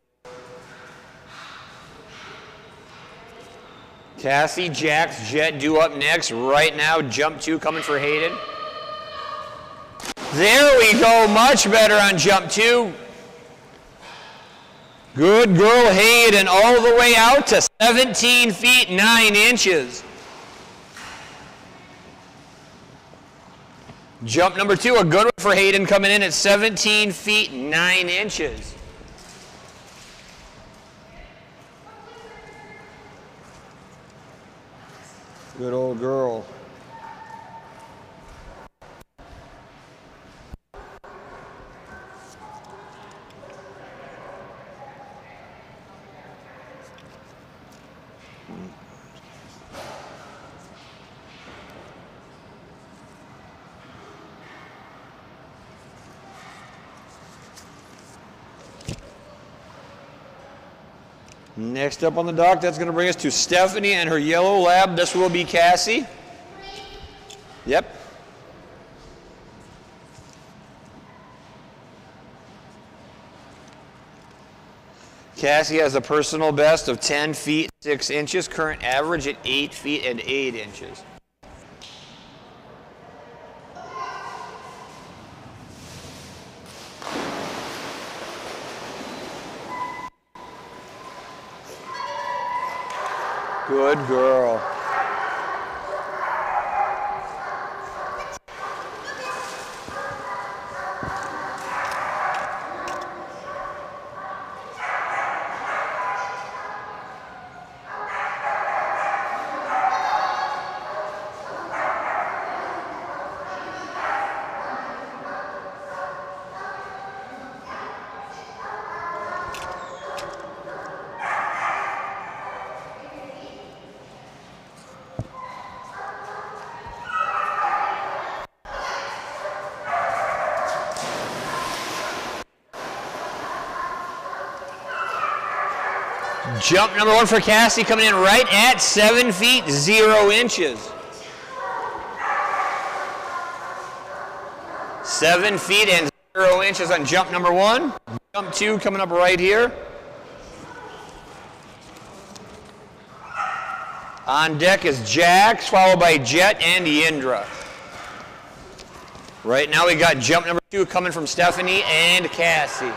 Cassie, Jax, Jet due up next. Right now, jump 2 coming for Hayden. There we go, much better on jump 2. Good girl, Hayden, all the way out to 17 feet 9 inches. Jump number 2, a good one for Hayden, coming in at 17 feet 9 inches. Good old girl. Next up on the dock, that's going to bring us to Stephanie and her yellow lab. This will be Cassie. Yep. Cassie has a personal best of 10 feet 6 inches, current average at 8 feet and 8 inches. Good girl. Jump number 1 for Cassie, coming in right at 7 feet 0 inches. 7 feet and 0 inches on jump number 1. Jump 2 coming up right here. On deck is Jax, followed by Jet and Yindra. Right now we got jump number 2 coming from Stephanie and Cassie.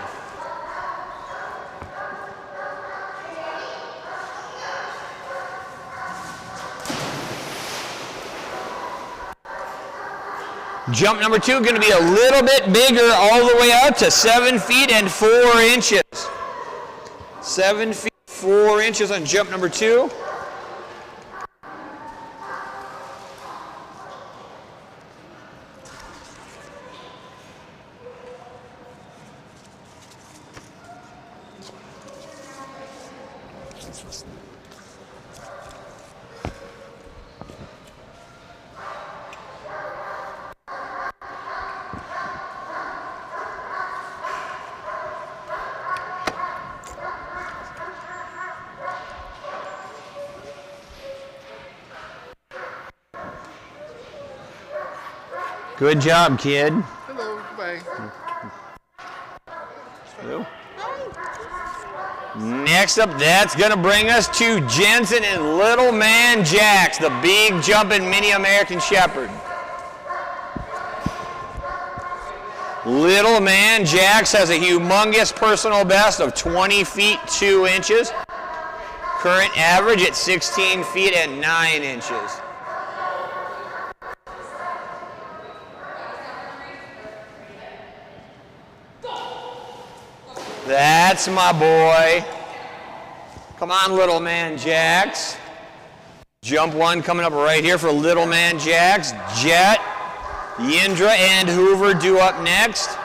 Jump number 2 going to be a little bit bigger, all the way up to 7 feet and 4 inches. 7 feet 4 inches on jump number 2. Good job, kid.
Hello, bye.
Hello. Next up, that's going to bring us to Jensen and little man Jax, the big jumping mini American Shepherd. Little man Jax has a humongous personal best of 20 feet 2 inches. Current average at 16 feet and 9 inches. That's my boy. Come on, little man jacks. Jump 1 coming up right here for little man jacks. Jet, Yindra, and Hoover due up next.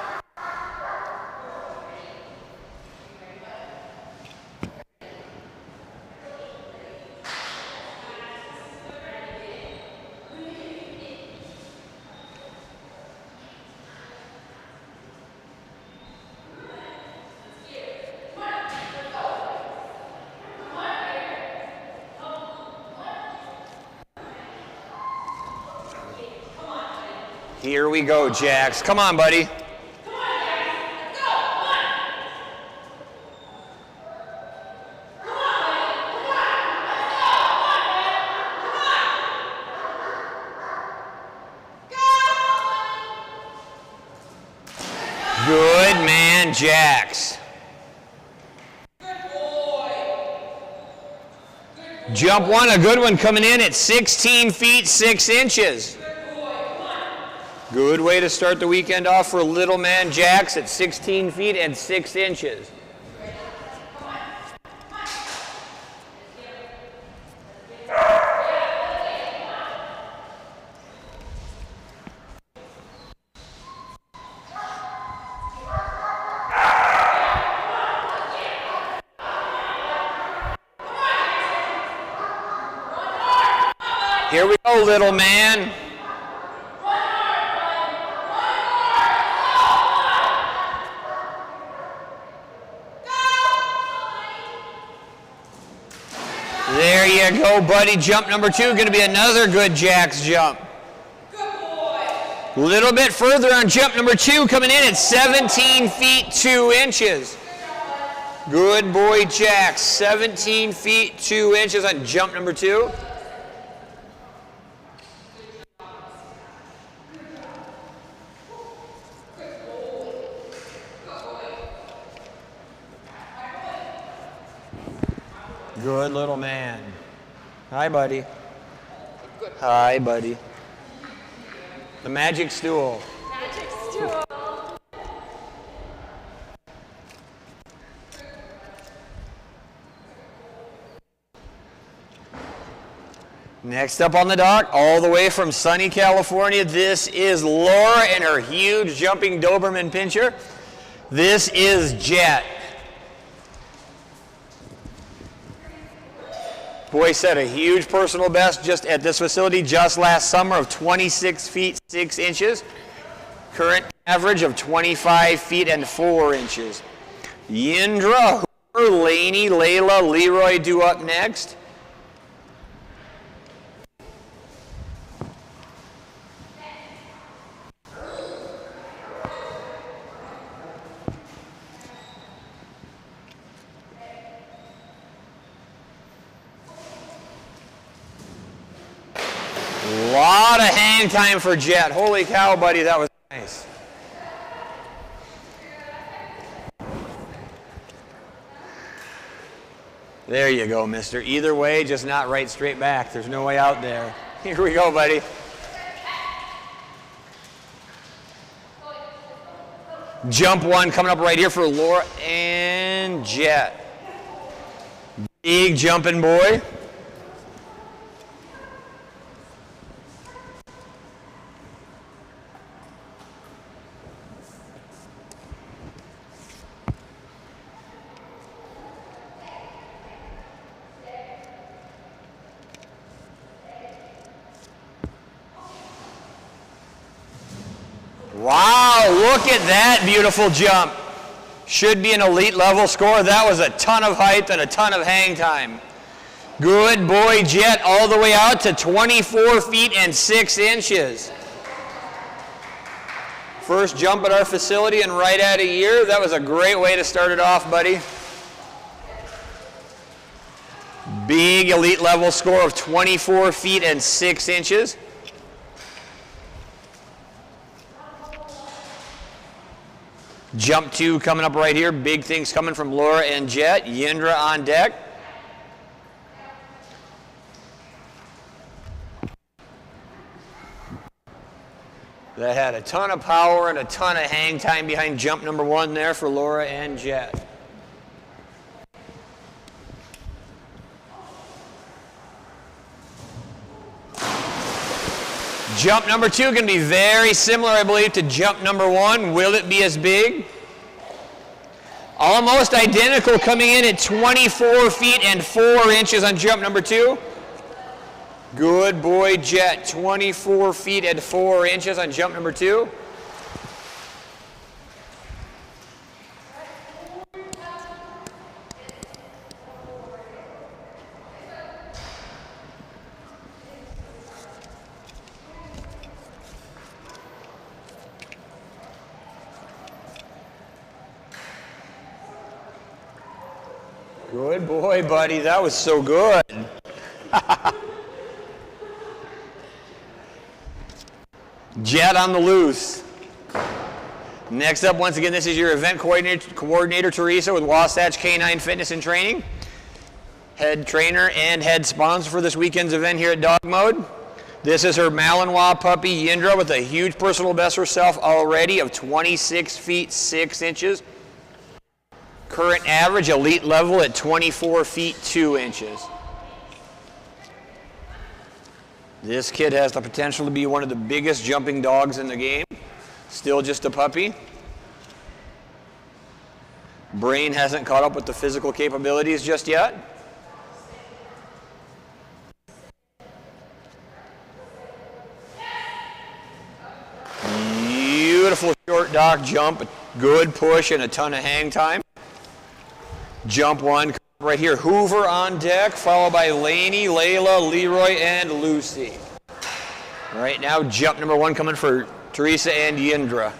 Here we go, Jax. Come on, buddy. Good man, Jax. Jump 1, a good one coming in at 16 feet 6 inches. Good way to start the weekend off for little man Jax at 16 feet and 6 inches. Here we go, little man. There you go, buddy. Jump number 2, going to be another good Jax jump. Good boy. Little bit further on jump number 2, coming in at 17 feet 2 inches. Good boy, Jax. 17 feet 2 inches on jump number 2. Good little man. Hi, buddy. Hi, buddy. The magic stool.
Magic stool.
Next up on the dock, all the way from sunny California, this is Laura and her huge jumping Doberman Pinscher. This is Jet. Boy set a huge personal best just at this facility just last summer of 26 feet 6 inches. Current average of 25 feet and 4 inches. Yindra, Hoover, Laney, Layla, Leroy due up next. Lot of hang time for Jet. Holy cow, buddy, that was nice. There you go, mister. Either way, just not right straight back. There's no way out there. Here we go, buddy. Jump 1 coming up right here for Laura and Jet. Big jumping boy. Wow, look at that beautiful jump. Should be an elite level score. That was a ton of height and a ton of hang time. Good boy, Jet, all the way out to 24 feet and 6 inches. First jump at our facility in right at a year. That was a great way to start it off, buddy. Big elite level score of 24 feet and 6 inches. Jump 2 coming up right here. Big things coming from Laura and Jet. Yindra on deck. That had a ton of power and a ton of hang time behind jump number 1 there for Laura and Jet. Jump number 2 going to be very similar, I believe, to jump number 1. Will it be as big? Almost identical, coming in at 24 feet and 4 inches on jump number 2. Good boy, Jet. 24 feet and 4 inches on jump number 2. Good boy, buddy. That was so good. Jet on the loose. Next up, once again, this is your event coordinator Teresa with Wasatch Canine Fitness and Training. Head trainer and head sponsor for this weekend's event here at DogMode. This is her Malinois puppy, Yindra, with a huge personal best herself already of 26 feet 6 inches. Current average elite level at 24 feet 2 inches. This kid has the potential to be one of the biggest jumping dogs in the game. Still just a puppy. Brain hasn't caught up with the physical capabilities just yet. Beautiful short dock jump, good push and a ton of hang time. Jump 1 right here, Hoover on deck, followed by Lainey, Layla, Leroy, and Lucy. Right now, jump number 1 coming for Teresa and Yindra.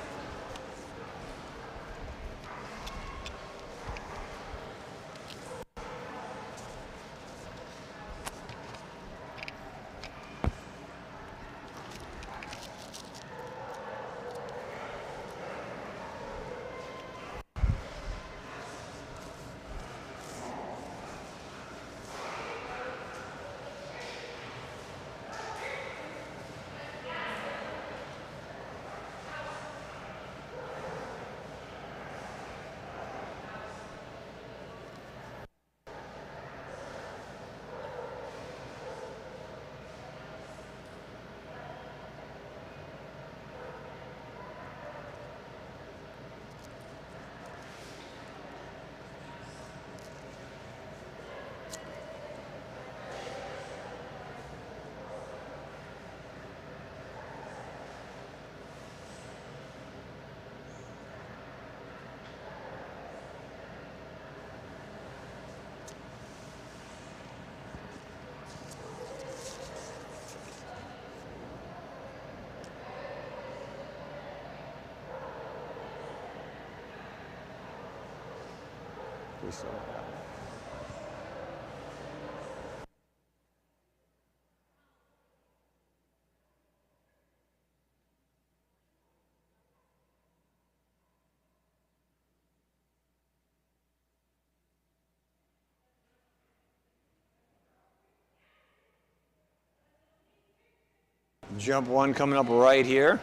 Jump 1 coming up right here.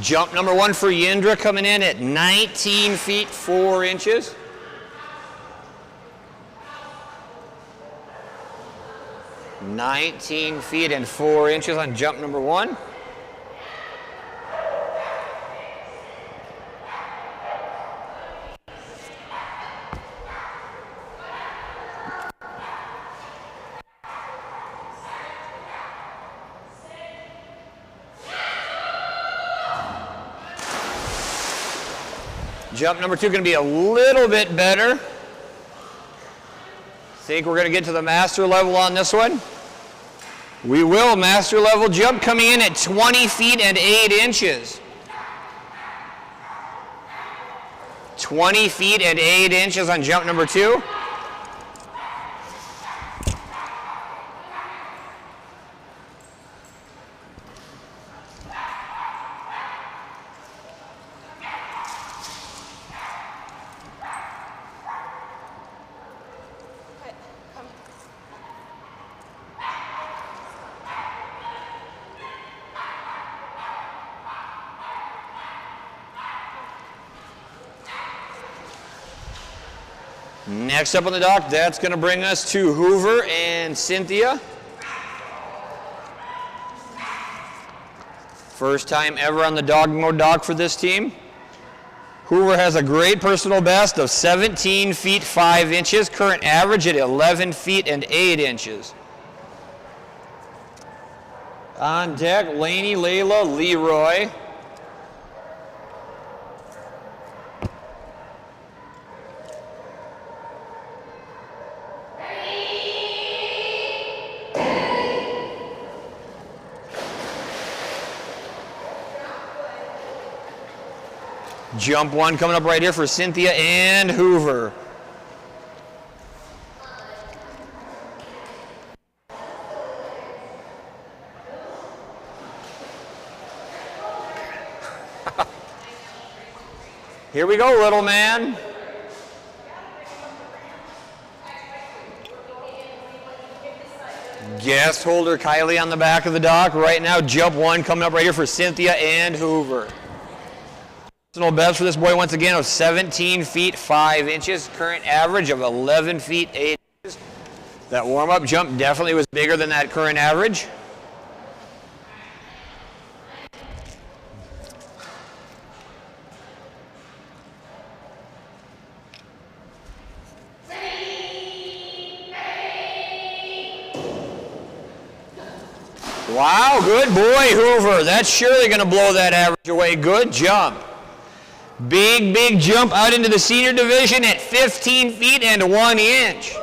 Jump number 1 for Yindra coming in at 19 feet 4 inches. (19 feet and 4 inches on jump number 1. Jump number 2 going to be a little bit better. Think we're going to get to the master level on this one? We will. Master level jump coming in at 20 feet and 8 inches. 20 feet and 8 inches on jump number 2. Next up on the dock, that's going to bring us to Hoover and Cynthia. First time ever on the DogMode dock for this team. Hoover has a great personal best of 17 feet 5 inches, current average at 11 feet and 8 inches. On deck, Lainey, Layla, Leroy. Jump one coming up right here for Cynthia and Hoover. Here we go, little man. Guest holder Kylie on the back of the dock. Right now, jump one coming up right here for Cynthia and Hoover. Personal best for this boy once again of 17 feet 5 inches. Current average of 11 feet 8 inches. That warm-up jump definitely was bigger than that current average. Wow, good boy, Hoover. That's surely going to blow that average away. Good jump. Big, big jump out into the senior division at 15 feet and 1 inch.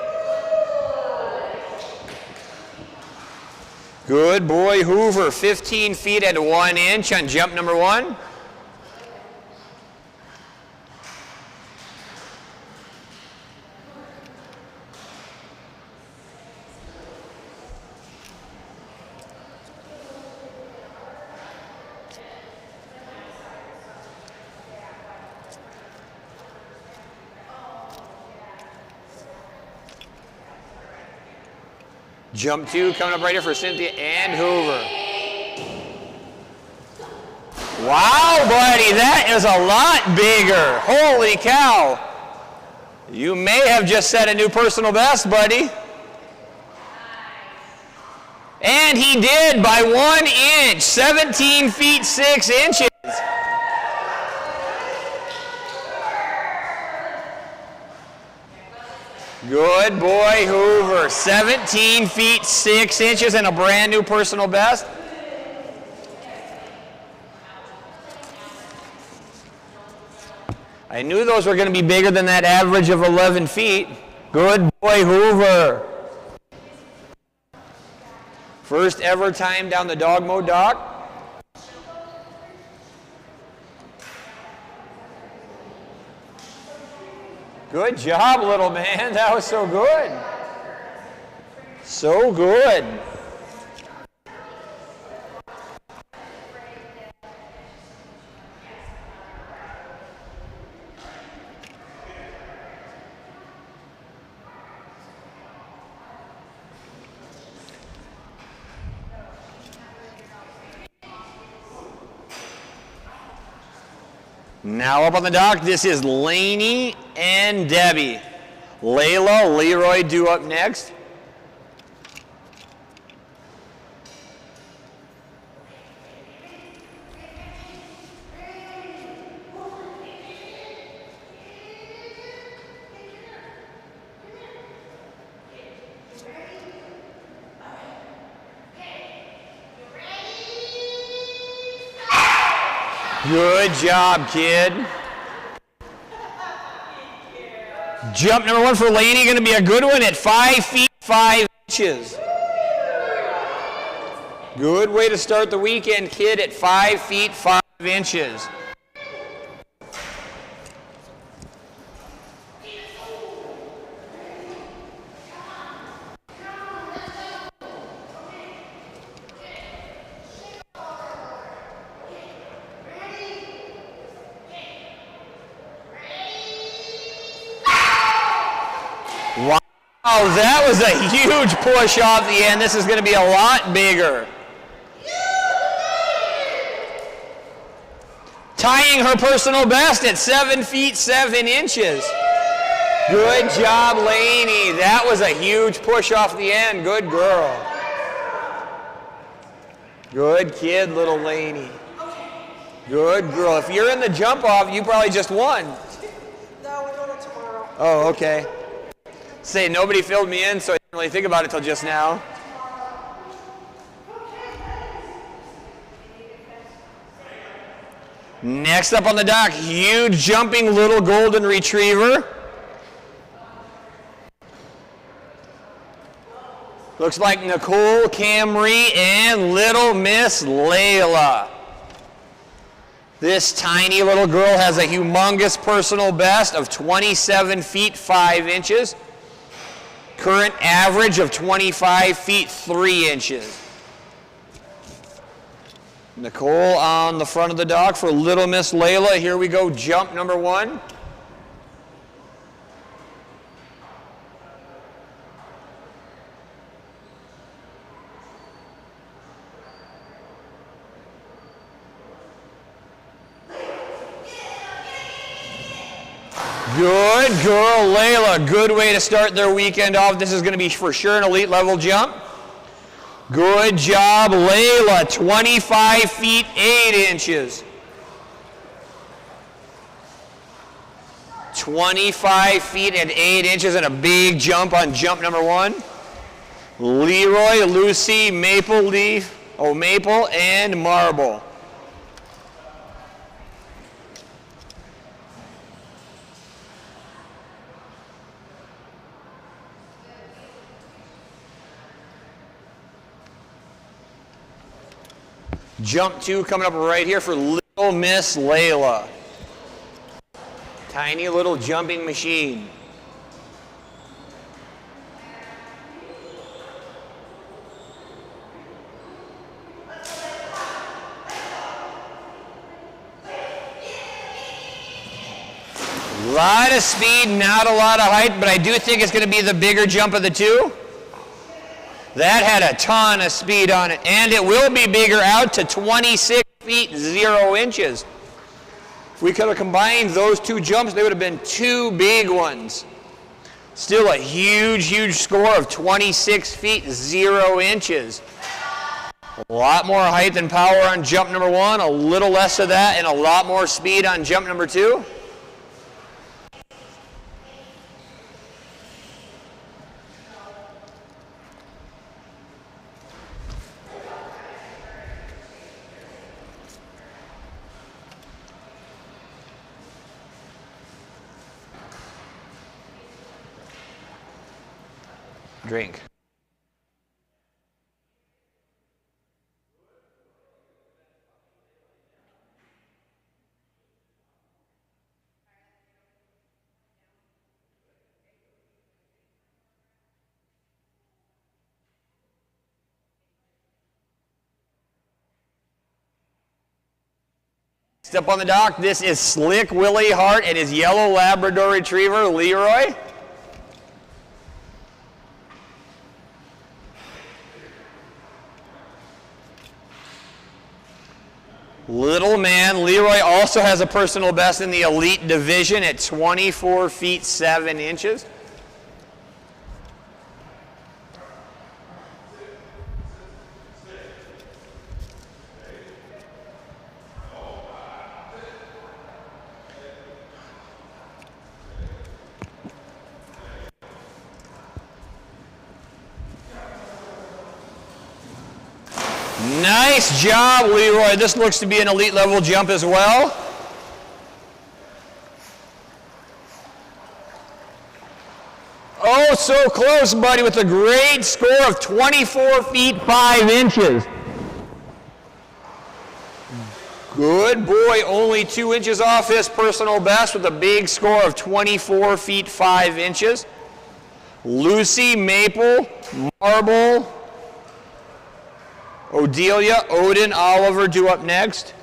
Good boy, Hoover. 15 feet and 1 inch on jump number 1. Jump 2 coming up right here for Cynthia and Hoover. Wow, buddy, that is a lot bigger. Holy cow. You may have just set a new personal best, buddy. And he did by 1 inch, 17 feet 6 inches. Good boy, Hoover. 17 feet 6 inches and a brand new personal best. I knew those were going to be bigger than that average of 11 feet. Good boy, Hoover. First ever time down the DogMode dock. Good job, little man. That was so good. So good. Now up on the dock, this is Lainey and Debbie. Layla, Leroy due up next. Good job, kid. Jump number 1 for Lainey, going to be a good one at 5 feet 5 inches. Good way to start the weekend, kid, at 5 feet 5 inches. Wow, that was a huge push off the end. This is going to be a lot bigger. Tying her personal best at 7 feet 7 inches. Good job, Lainey. That was a huge push off the end. Good girl. Good kid, little Lainey. Good girl. If you're in the jump off, you probably just won.
No, we're doing it tomorrow.
Oh, okay. Say, nobody filled me in, so I didn't really think about it till just now. Next up on the dock, huge jumping little golden retriever. Looks like Nicole Camry and little Miss Layla. This tiny little girl has a humongous personal best of 27 feet 5 inches. Current average of 25 feet 3 inches. Nicole on the front of the dock for little Miss Layla. Here we go, jump number 1. Good girl, Layla. Good way to start their weekend off. This is going to be for sure an elite level jump. Good job, Layla. 25 feet 8 inches. 25 feet and 8 inches and a big jump on jump number 1. Leroy, Lucy, Maple, and Marble. Jump 2 coming up right here for little Miss Layla. Tiny little jumping machine. A lot of speed, not a lot of height, but I do think it's going to be the bigger jump of the two. That had a ton of speed on it, and it will be bigger out to 26 feet 0 inches. If we could have combined those two jumps, they would have been 2 big ones. Still a huge, huge score of 26 feet 0 inches. A lot more height and power on jump number 1, a little less of that, and a lot more speed on jump number 2. Drink. Next up on the dock, this is Slick Willie Hart and his yellow Labrador Retriever, Leroy. Little man, Leroy also has a personal best in the elite division at 24 feet 7 inches. Nice job, Leroy. This looks to be an elite level jump as well. Oh, so close, buddy, with a great score of 24 feet 5 inches. Good boy, only 2 inches off his personal best with a big score of 24 feet 5 inches. Lucy, Maple, Marble, Odelia, Odin, Oliver due up next.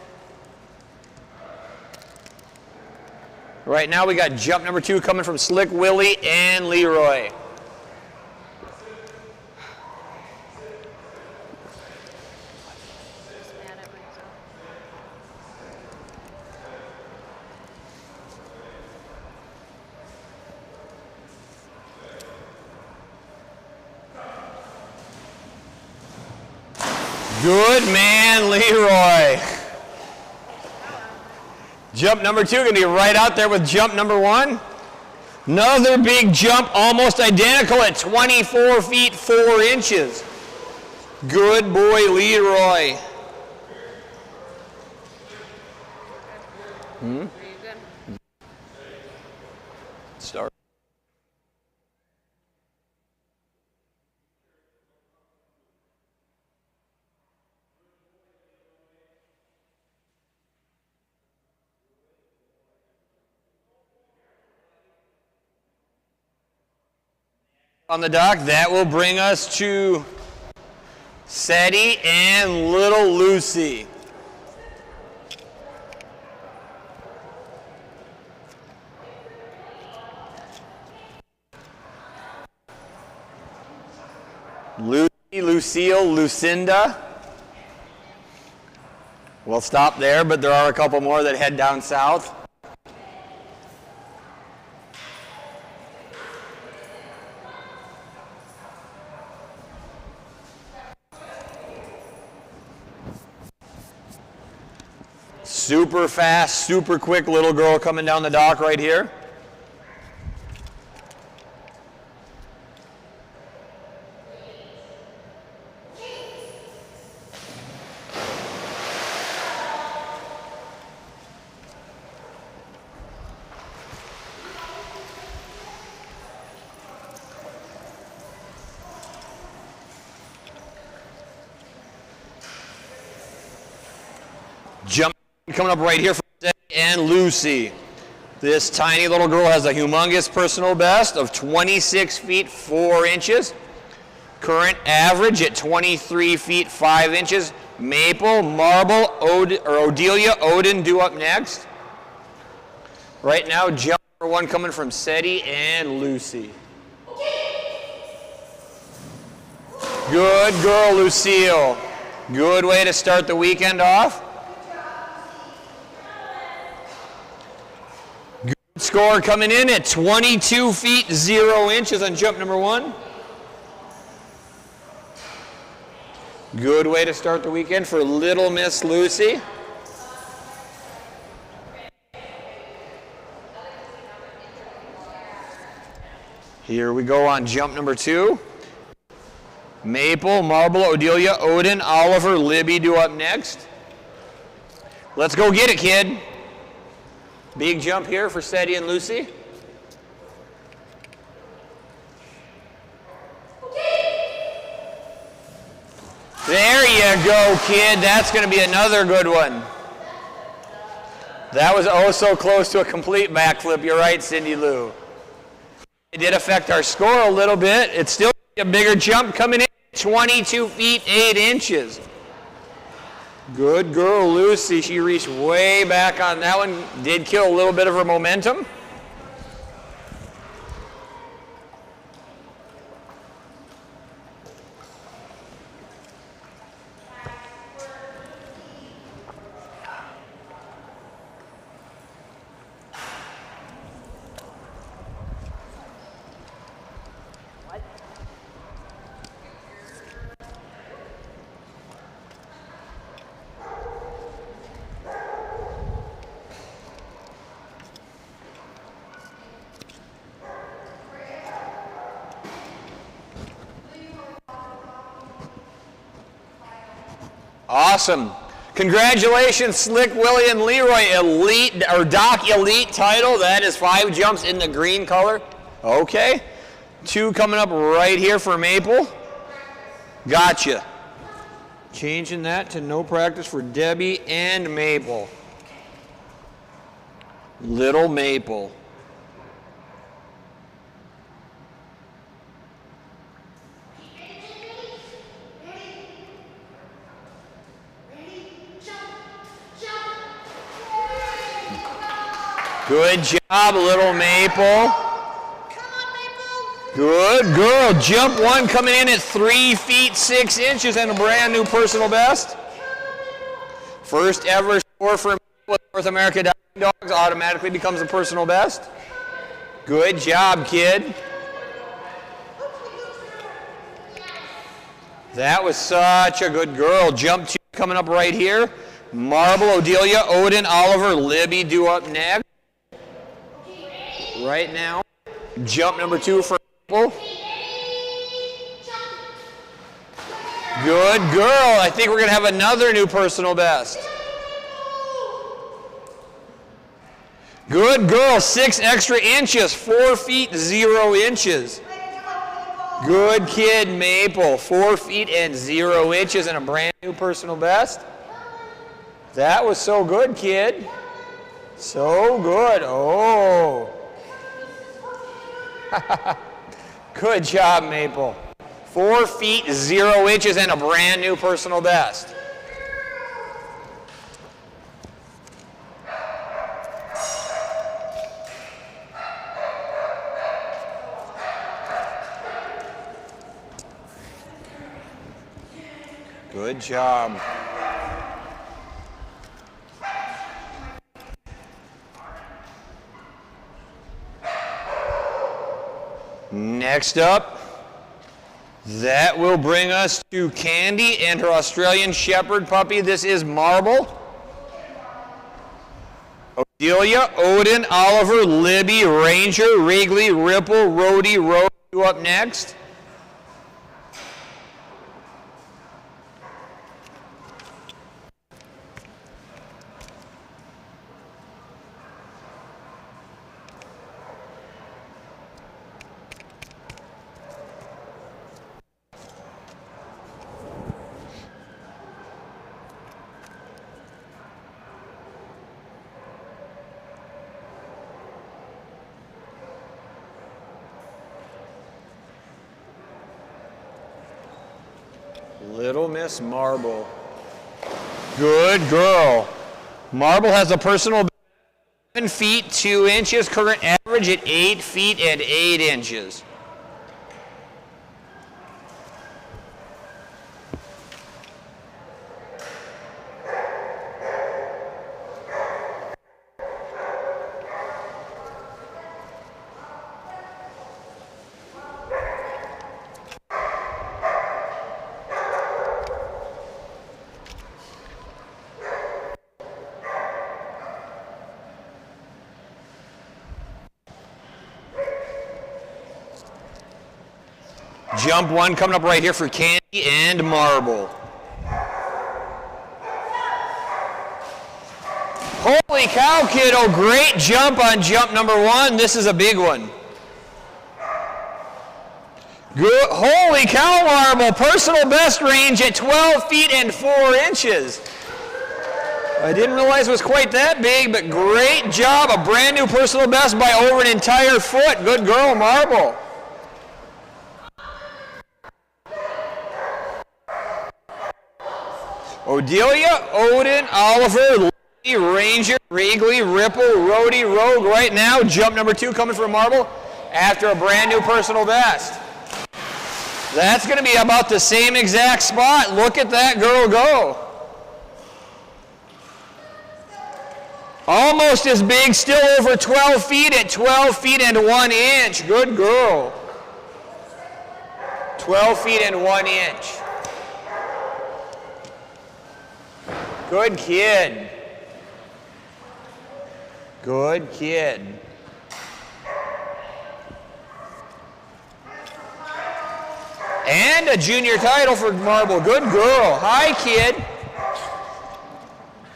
Right now we got jump number 2 coming from Slick Willie and Leroy. Good man, Leroy. Jump number 2 going to be right out there with jump number 1. Another big jump, almost identical at 24 feet 4 inches. Good boy, Leroy. Start. On the dock, that will bring us to Seti and little Lucy. Lucy, Lucille, Lucinda. We'll stop there, but there are a couple more that head down south. Super fast, super quick little girl coming down the dock right here. Jump coming up right here for Seti and Lucy. This tiny little girl has a humongous personal best of 26 feet 4 inches. Current average at 23 feet 5 inches. Maple, Marble, Odelia, Odin due up next. Right now, jump number 1 coming from Seti and Lucy. Good girl, Lucille. Good way to start the weekend off. Score coming in at 22 feet 0 inches on jump number 1. Good way to start the weekend for little Miss Lucy. Here we go on jump number 2. Maple, Marble, Odelia, Odin, Oliver, Libby due up next. Let's go get it, kid. Big jump here for Seti and Lucy. There you go, kid. That's going to be another good one. That was oh so close to a complete backflip. You're right, Cindy Lou. It did affect our score a little bit. It's still a bigger jump coming in, 22 feet 8 inches. Good girl, Lucy. She reached way back on that one. Did kill a little bit of her momentum. Awesome. Congratulations, Slick Willie and Leroy, Elite or Dock Elite title. That is 5 jumps in the green color. Okay. 2 coming up right here for Maple. Gotcha. Changing that to no practice for Debbie and Maple. Little Maple. Good job, little Maple. Good girl. Jump 1 coming in at 3 feet 6 inches and a brand new personal best. First ever score for North America Diving Dogs automatically becomes a personal best. Good job, kid. That was such a good girl. Jump 2 coming up right here. Marble, Odelia, Odin, Oliver, Libby due up next. Right now. Jump number 2 for Maple. Good girl. I think we're going to have another new personal best. Good girl. 6 extra inches. 4 feet 0 inches. Good kid, Maple. 4 feet and 0 inches and a brand new personal best. That was so good, kid. So good. Oh. Good job, Maple. 4 feet 0 inches and a brand new personal best. Good job. Next up, that will bring us to Candy and her Australian Shepherd puppy. This is Marble. Odelia, Odin, Oliver, Libby, Ranger, Wrigley, Ripple, Rhodey, Rose up next. Little Miss Marble. Good girl. Marble has a personal 7 feet 2 inches, current average at 8 feet and 8 inches. Jump 1 coming up right here for Candy and Marble. Holy cow, kiddo. Great jump on jump number 1. This is a big one. Good. Holy cow, Marble. Personal best range at 12 feet and 4 inches. I didn't realize it was quite that big, but great job. A brand new personal best by over an entire foot. Good girl, Marble. Odelia, Odin, Oliver, Lee, Ranger, Wrigley, Ripple, Rhodey, Rogue right now. Jump number 2 coming for Marble after a brand new personal best. That's going to be about the same exact spot. Look at that girl go. Almost as big, still over 12 feet at 12 feet and 1 inch. Good girl. 12 feet and 1 inch. Good kid. Good kid. And a junior title for Marble. Good girl. Hi, kid.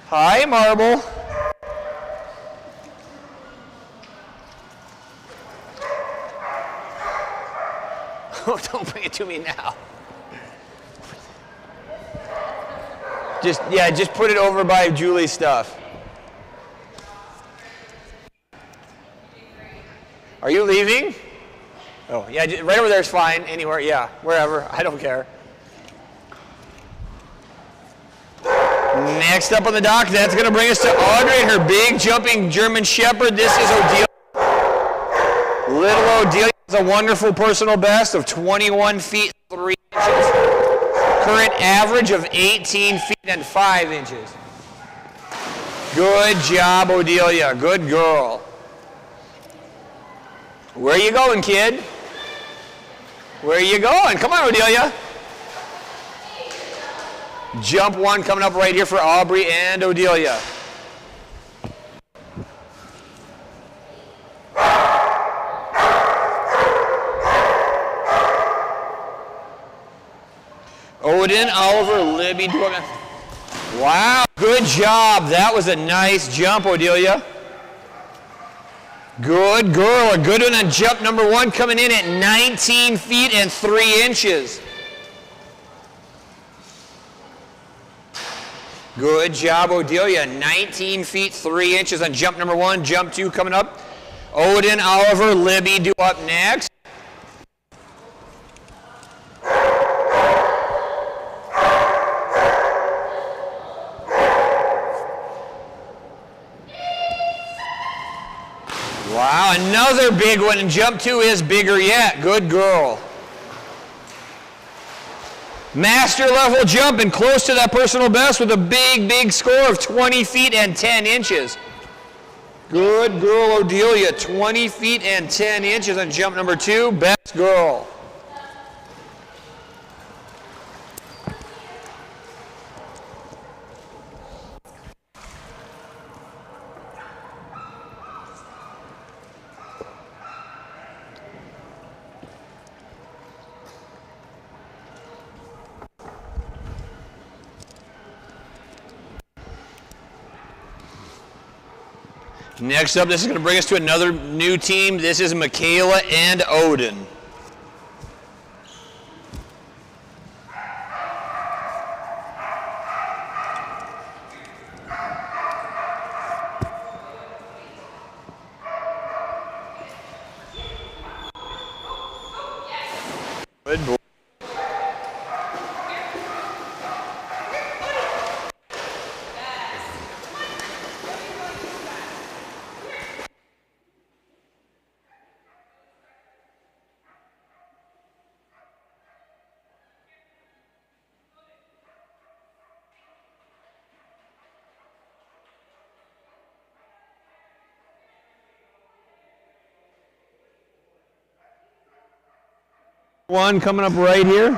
Hi, Marble. Oh, don't bring it to me now. Just put it over by Julie's stuff. Are you leaving? Oh, yeah, right over there is fine. Anywhere, yeah, wherever. I don't care. Next up on the dock, that's going to bring us to Audrey and her big jumping German Shepherd. This is Odelia. Little Odelia has a wonderful personal best of 21 feet 3 inches. Current average of 18 feet and 5 inches. Good job, Odelia. Good girl. Where are you going, kid? Where are you going? Come on, Odelia. Jump 1 coming up right here for Aubrey and Odelia. Odin, Oliver, Libby. Wow, good job. That was a nice jump, Odelia. Good girl. A good one on jump number 1 coming in at 19 feet and 3 inches. Good job, Odelia. 19 feet, 3 inches on jump number 1. Jump 2 coming up. Odin, Oliver, Libby do up next. Wow, another big one, and jump 2 is bigger yet. Good girl. Master level jump and close to that personal best with a big, big score of 20 feet and 10 inches. Good girl, Odelia. 20 feet and 10 inches on jump number 2. Best girl. Next up, this is going to bring us to another new team. This is Michaela and Odin. Good boy. One coming up right here.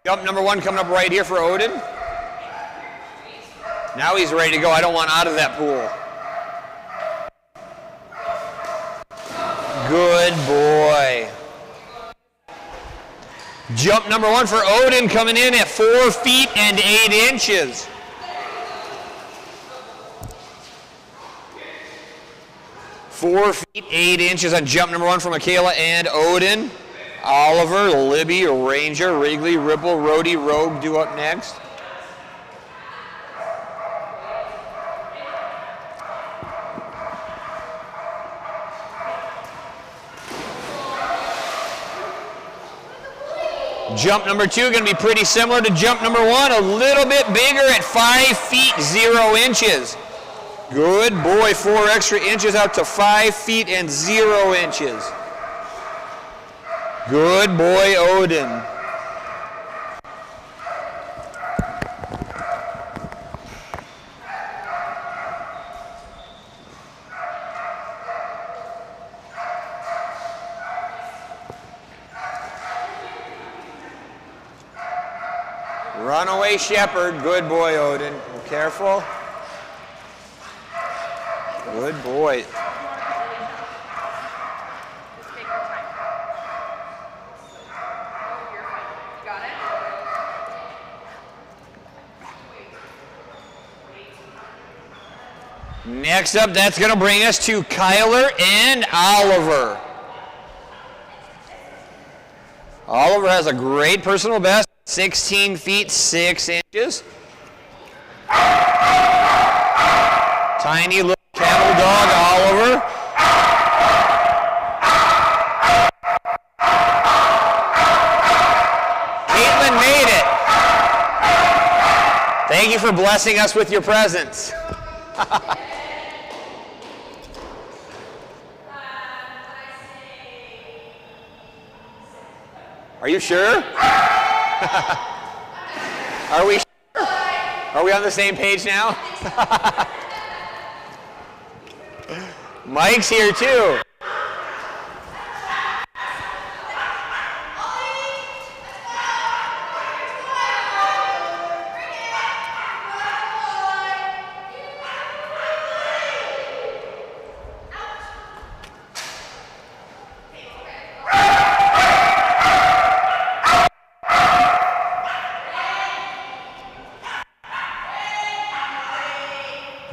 Jump number 1 coming up right here for Odin. Now he's ready to go. I don't want out of that pool. Good boy. Jump number 1 for Odin coming in at 4 feet and 8 inches. Four feet, 8 inches on jump number 1 for Michaela and Odin. Oliver, Libby, Ranger, Wrigley, Ripple, Rhodey, Rogue do up next. Jump number 2 going to be pretty similar to jump number 1, a little bit bigger at 5 feet, 0 inches. Good boy, 4 extra inches out to 5 feet and 0 inches. Good boy, Odin. Runaway shepherd, good boy, Odin. Be careful. Good boy. Next up, that's going to bring us to Kyler and Oliver. Oliver has a great personal best, 16 feet, 6 inches. Tiny little cattle dog, Oliver. Caitlin made it. Thank you for blessing us with your presence. Are you sure? Are we sure? Are we on the same page now? Mike's here too.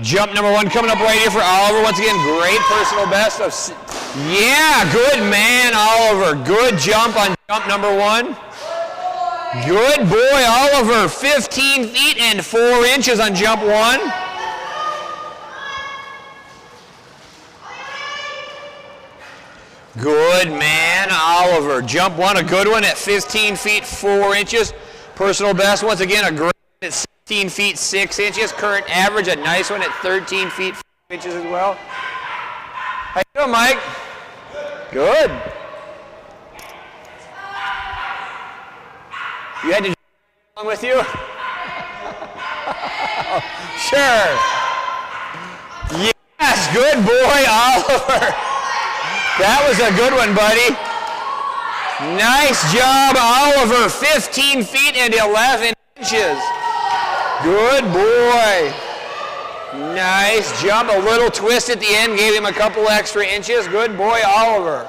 Jump number 1 coming up right here for Oliver. Once again, great personal best of, yeah, good man, Oliver. Good jump on jump number 1. Good boy, Oliver. 15 feet and 4 inches on jump 1. Good man, Oliver. Jump 1, a good one at 15 feet 4 inches. Personal best, once again, a great one at 16 feet 6 inches. Current average, a nice one at 13 feet 5 inches as well. How you doing, Mike? Good. You had to along with you? Sure. Yes, good boy, Oliver. That was a good one, buddy. Nice job, Oliver. 15 feet and 11 inches. Good boy. Nice jump. A little twist at the end. Gave him a couple extra inches. Good boy, Oliver.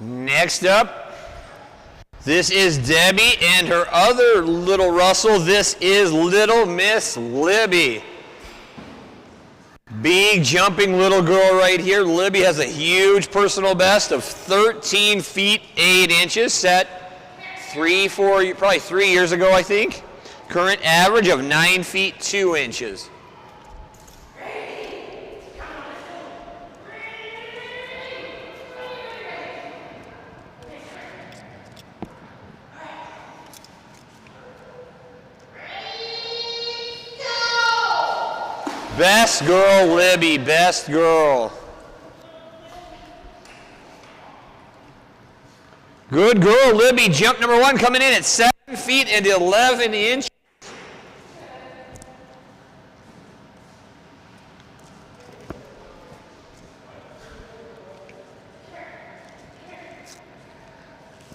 Next up, this is Debbie and her other little Russell. This is little Miss Libby. Big jumping little girl right here. Libby has a huge personal best of 13 feet 8 inches, set probably 3 years ago, I think. Current average of 9 feet 2 inches. Best girl, Libby, best girl. Good girl, Libby. Jump number 1 coming in at 7 feet and 11 inches.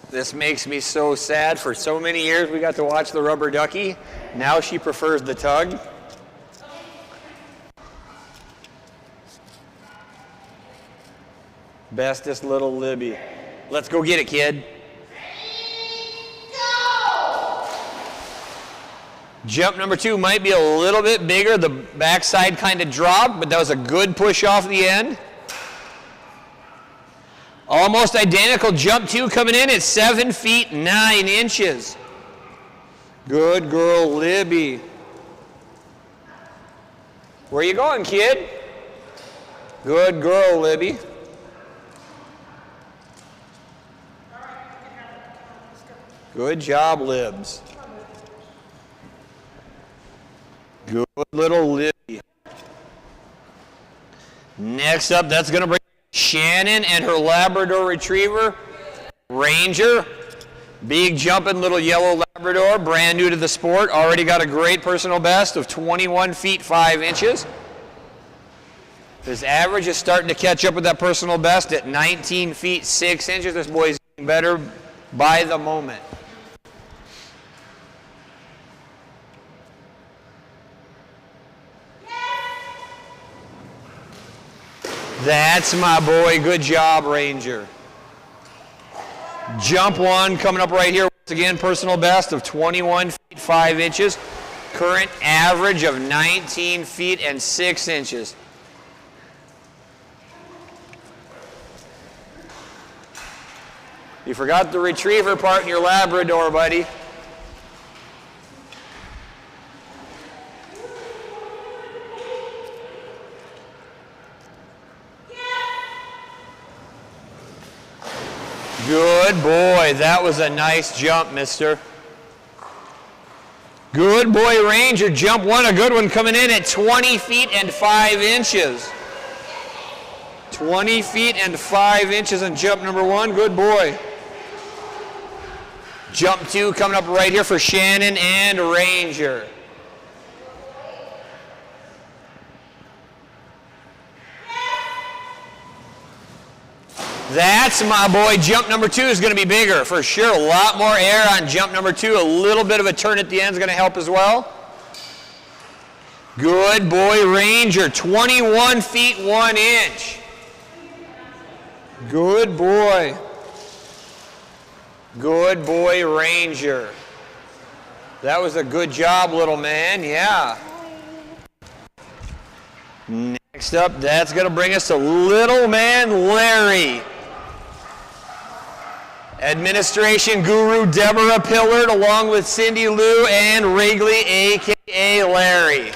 This makes me so sad. For so many years we got to watch the rubber ducky. Now she prefers the tug. Bestest little Libby. Let's go get it, kid. Go! Jump number 2 might be a little bit bigger. The backside kind of dropped, but that was a good push off the end. Almost identical jump 2 coming in at 7 feet 9 inches. Good girl, Libby. Where you going, kid? Good girl, Libby. Good job, Libs. Good little Libby. Next up, that's going to bring Shannon and her Labrador Retriever, Ranger. Big jumping little yellow Labrador, brand new to the sport. Already got a great personal best of 21 feet 5 inches. His average is starting to catch up with that personal best at 19 feet 6 inches. This boy's getting better by the moment. That's my boy. Good job, Ranger. Jump 1 coming up right here. Once again, personal best of 21 feet 5 inches. Current average of 19 feet and 6 inches. You forgot the retriever part in your Labrador, buddy. Good boy. That was a nice jump, mister. Good boy, Ranger. Jump 1, a good one coming in at 20 feet and 5 inches. 20 feet and 5 inches on jump number 1. Good boy. Jump 2 coming up right here for Shannon and Ranger. That's my boy. Jump number 2 is going to be bigger for sure. A lot more air on jump number 2. A little bit of a turn at the end is going to help as well. Good boy, Ranger. 21 feet 1 inch. Good boy. Good boy, Ranger. That was a good job, little man. Yeah. Next up, that's going to bring us to little man Larry. Administration guru Deborah Pillard along with Cindy Lou and Wrigley, a.k.a. Larry.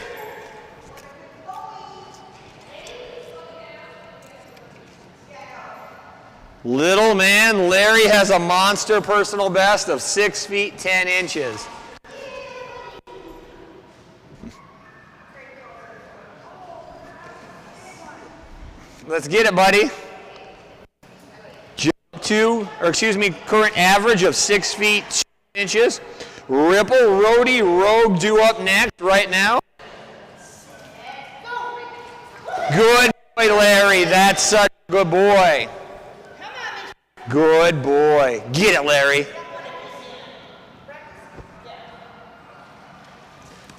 Little man Larry has a monster personal best of 6 feet 10 inches. Let's get it, buddy. Current average of 6 feet 2 inches. Ripple, Rhodey, Rogue due up next right now. Good boy, Larry. That's such a good boy. Good boy. Get it, Larry.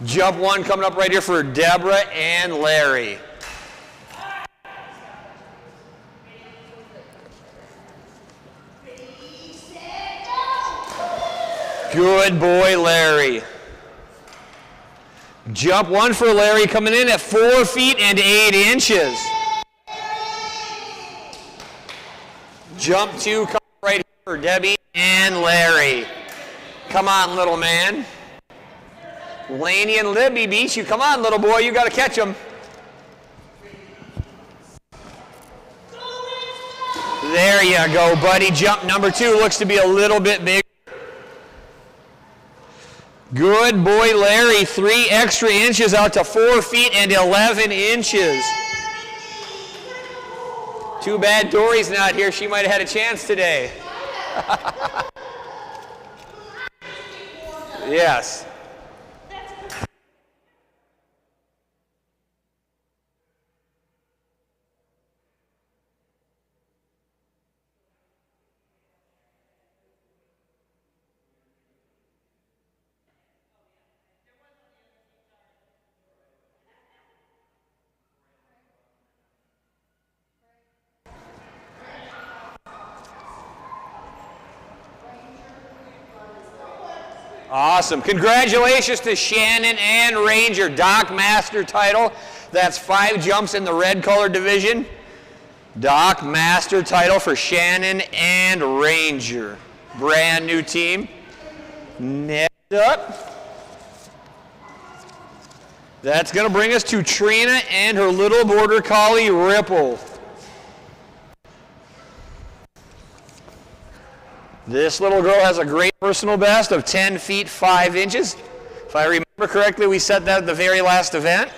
Jump 1 coming up right here for Deborah and Larry. Good boy, Larry. Jump 1 for Larry coming in at 4 feet and 8 inches. Jump 2 coming right here for Debbie and Larry. Come on, little man. Laney and Libby beat you. Come on, little boy. You got to catch them. There you go, buddy. Jump number 2 looks to be a little bit bigger. Good boy, Larry. 3 extra inches out to 4 feet and 11 inches. Too bad Dory's not here. She might have had a chance today. Yes. Awesome. Congratulations to Shannon and Ranger. Doc Master title. That's 5 jumps in the red color division. Doc Master title for Shannon and Ranger. Brand new team. Next up, that's going to bring us to Trina and her little border collie, Ripple. This little girl has a great personal best of 10 feet 5 inches. If I remember correctly, we set that at the very last event.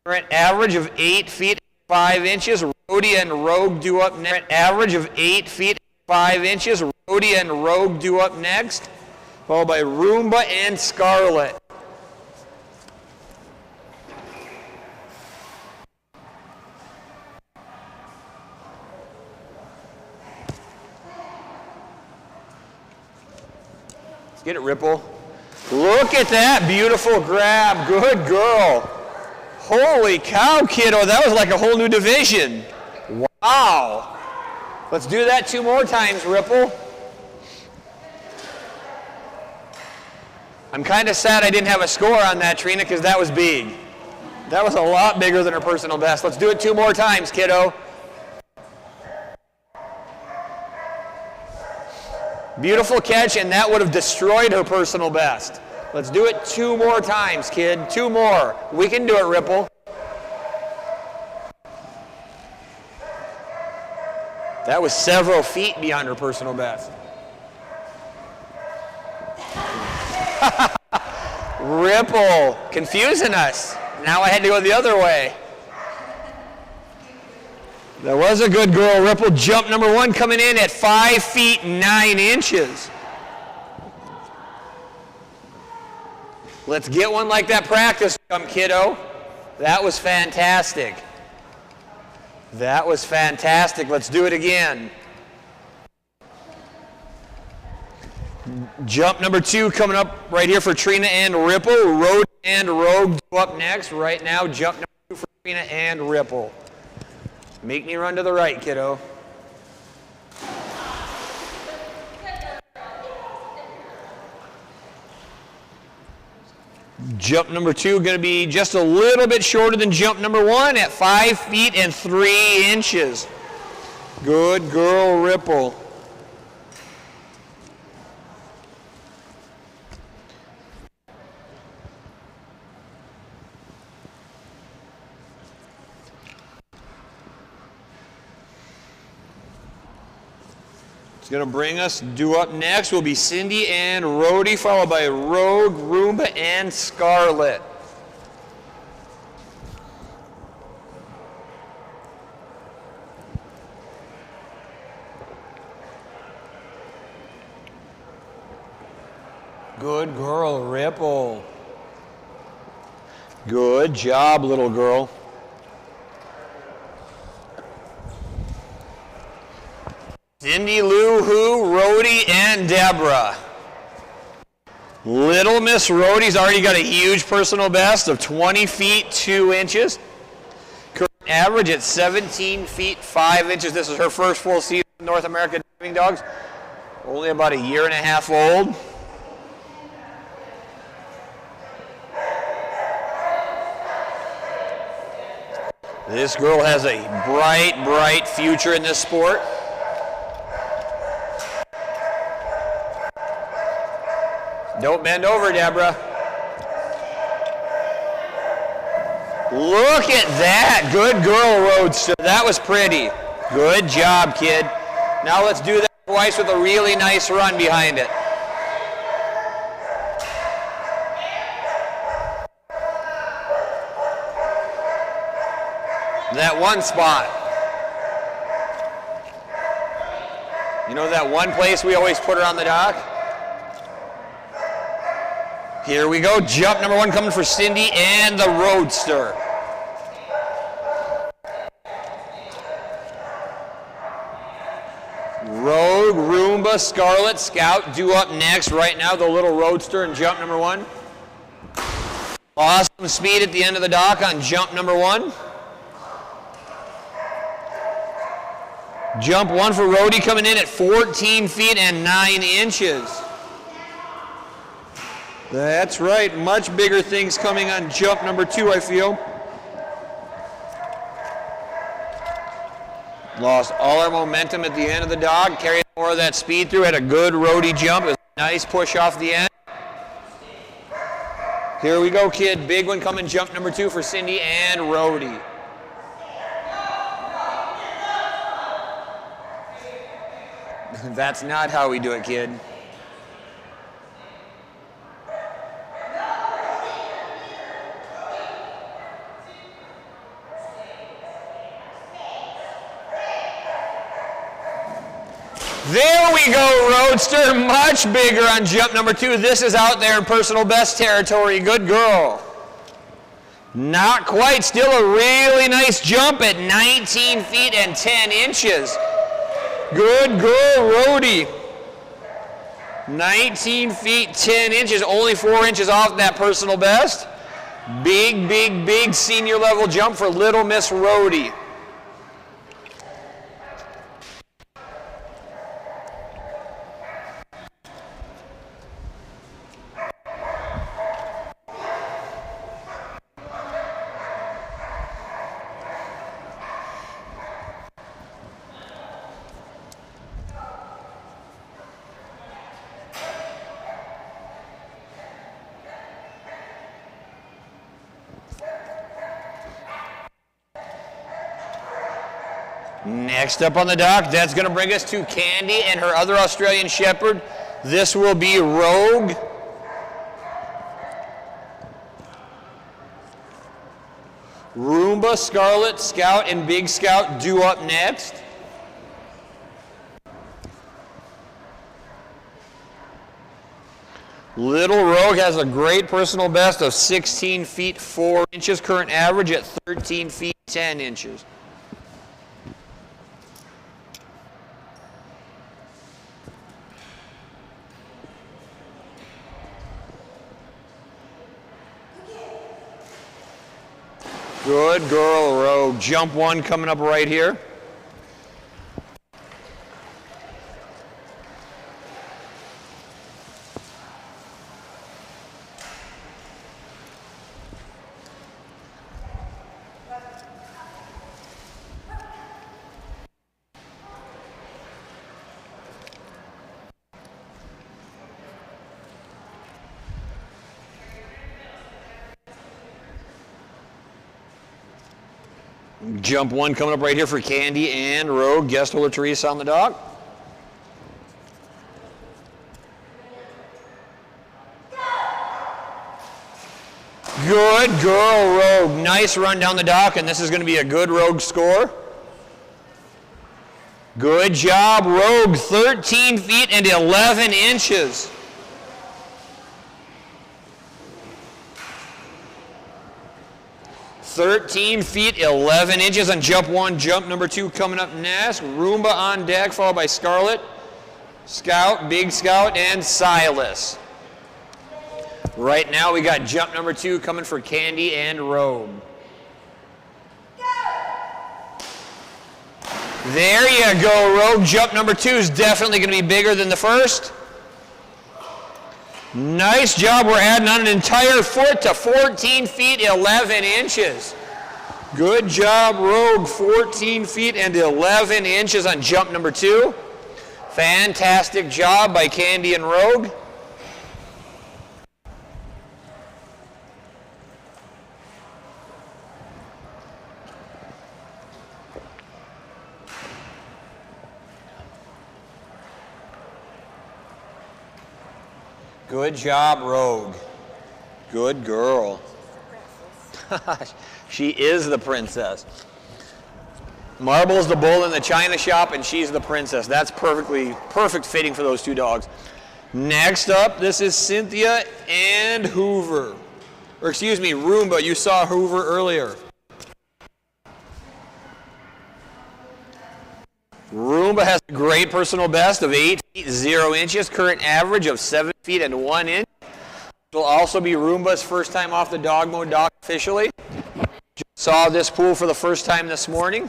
Current average of 8 feet 5 inches. Rhodey and Rogue due up next. Average of 8 feet 5 inches. Rhodey and Rogue due up next. Followed by Roomba and Scarlet. Get it, Ripple. Look at that beautiful grab. Good girl. Holy cow, kiddo. That was like a whole new division. Wow. Let's do that 2 more times, Ripple. I'm kind of sad I didn't have a score on that, Trina, because that was big. That was a lot bigger than her personal best. Let's do it 2 more times, kiddo. Beautiful catch, and that would have destroyed her personal best. Let's do it 2 more times, kid. 2 more. We can do it, Ripple. That was several feet beyond her personal best. Ripple, confusing us. Now I had to go the other way. That was a good girl, Ripple. Jump number 1 coming in at 5 feet 9 inches. Let's get one like that practice jump, kiddo. That was fantastic. That was fantastic. Let's do it again. Jump number 2 coming up right here for Trina and Ripple. Road and Rogue up next. Right now, jump number 2 for Trina and Ripple. Make me run to the right, kiddo. Jump number 2 going to be just a little bit shorter than jump number 1 at 5 feet and 3 inches. Good girl, Ripple. It's going to bring us, due up next will be Cindy and Rhodey, followed by Rogue, Roomba, and Scarlet. Good girl, Ripple. Good job, little girl. Cindy, Lou, Who, Rhodey, and Deborah. Little Miss Rhodey's already got a huge personal best of 20 feet 2 inches. Current average at 17 feet 5 inches. This is her first full season in North American Diving Dogs. Only about 1.5 years old. This girl has a bright, bright future in this sport. Don't bend over, Deborah. Look at that. Good girl, Roadster. That was pretty. Good job, kid. Now let's do that twice with a really nice run behind it. That one spot. You know that one place we always put her on the dock? Here we go. Jump number 1 coming for Cindy and the Roadster. Rogue, Roomba, Scarlet, Scout due up next. Right now, the little Roadster in jump number 1. Awesome speed at the end of the dock on jump number 1. Jump 1 for Rhodey coming in at 14 feet and 9 inches. That's right, much bigger things coming on jump number 2, I feel. Lost all our momentum at the end of the dog, carried more of that speed through, had a good Rhodey jump. It was a nice push off the end. Here we go, kid. Big one coming, jump number 2 for Cindy and Rhodey. That's not how we do it, kid. There we go, Roadster. Much bigger on jump number 2. This is out there in personal best territory. Good girl. Not quite. Still a really nice jump at 19 feet and 10 inches. Good girl, Rhodey. 19 feet, 10 inches. Only 4 inches off that personal best. Big, big, big senior level jump for little Miss Rhodey. Next up on the dock, that's going to bring us to Candy and her other Australian Shepherd. This will be Rogue. Roomba, Scarlet, Scout, and Big Scout due up next. Little Rogue has a great personal best of 16 feet 4 inches, current average at 13 feet 10 inches. Good girl, Rogue. Jump 1 coming up right here. Jump 1 coming up right here for Candy and Rogue. Guest holder Teresa on the dog. Good girl, Rogue. Nice run down the dock, and this is going to be a good Rogue score. Good job, Rogue. 13 feet and 11 inches. (13 feet 11 inches) on jump 1. Jump number 2 coming up next. Roomba on deck, followed by Scarlet, Scout, Big Scout, and Silas. Right now we got jump number 2 coming for Candy and Rogue. There you go, Rogue. Jump number 2 is definitely going to be bigger than the first. Nice job. We're adding on an entire foot to 14 feet 11 inches. Good job, Rogue. 14 feet and 11 inches on jump number 2. Fantastic job by Candy and Rogue. Good job, Rogue. Good girl. She is the princess. Marble's the bull in the china shop, and she's the princess. That's perfect fitting for those two dogs. Next up, this is Cynthia and Hoover. Or excuse me, Roomba. You saw Hoover earlier. Roomba has a great personal best of 8 feet 0 inches, current average of 7 feet and 1 inch. This will also be Roomba's first time off the DogMode dock officially. Just saw this pool for the first time this morning.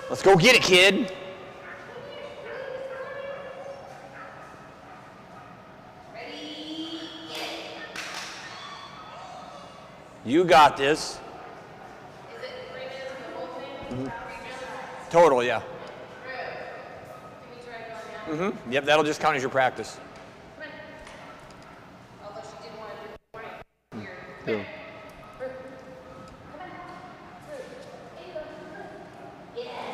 Let's go get it, kid. You got this.
Is it 3 minutes for the whole thing?
Total, yeah.
Can we try going now?
Yep, that'll just count as your practice.
Come on. Although she didn't want to do it this morning. Weird.
Yeah.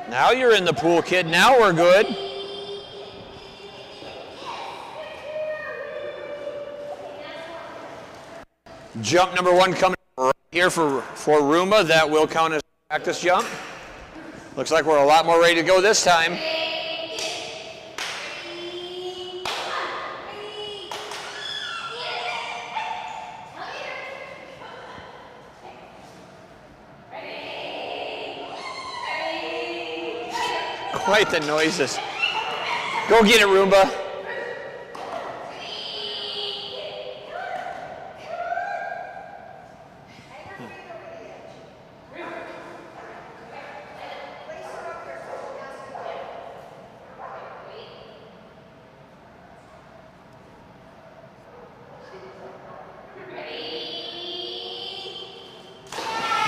Now you're in the pool, kid. Now we're good. Jump number 1 coming right here for Roomba. That will count as a practice jump. Looks like we're a lot more ready to go this time. Quite the noises. Go get it, Roomba.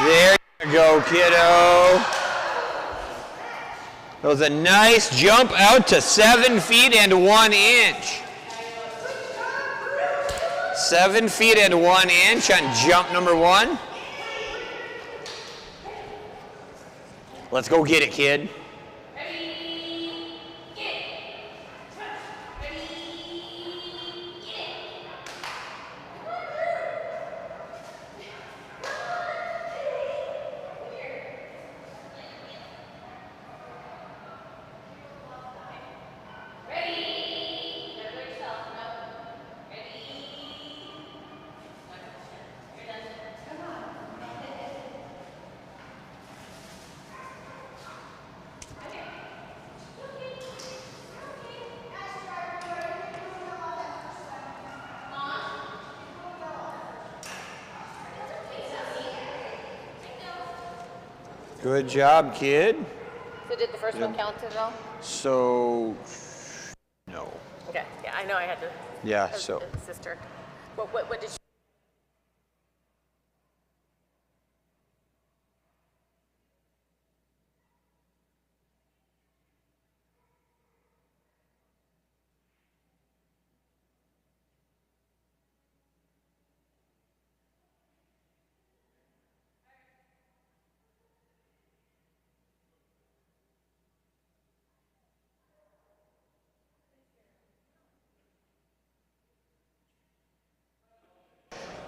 There you go, kiddo. That was a nice jump out to 7 feet and 1 inch. 7 feet and 1 inch on jump number 1. Let's go get it, kid. Good job, kid.
So did the first one count at all?
So, no.
Okay. Yeah, I know I had to.
Yeah, so.
Sister. What did she?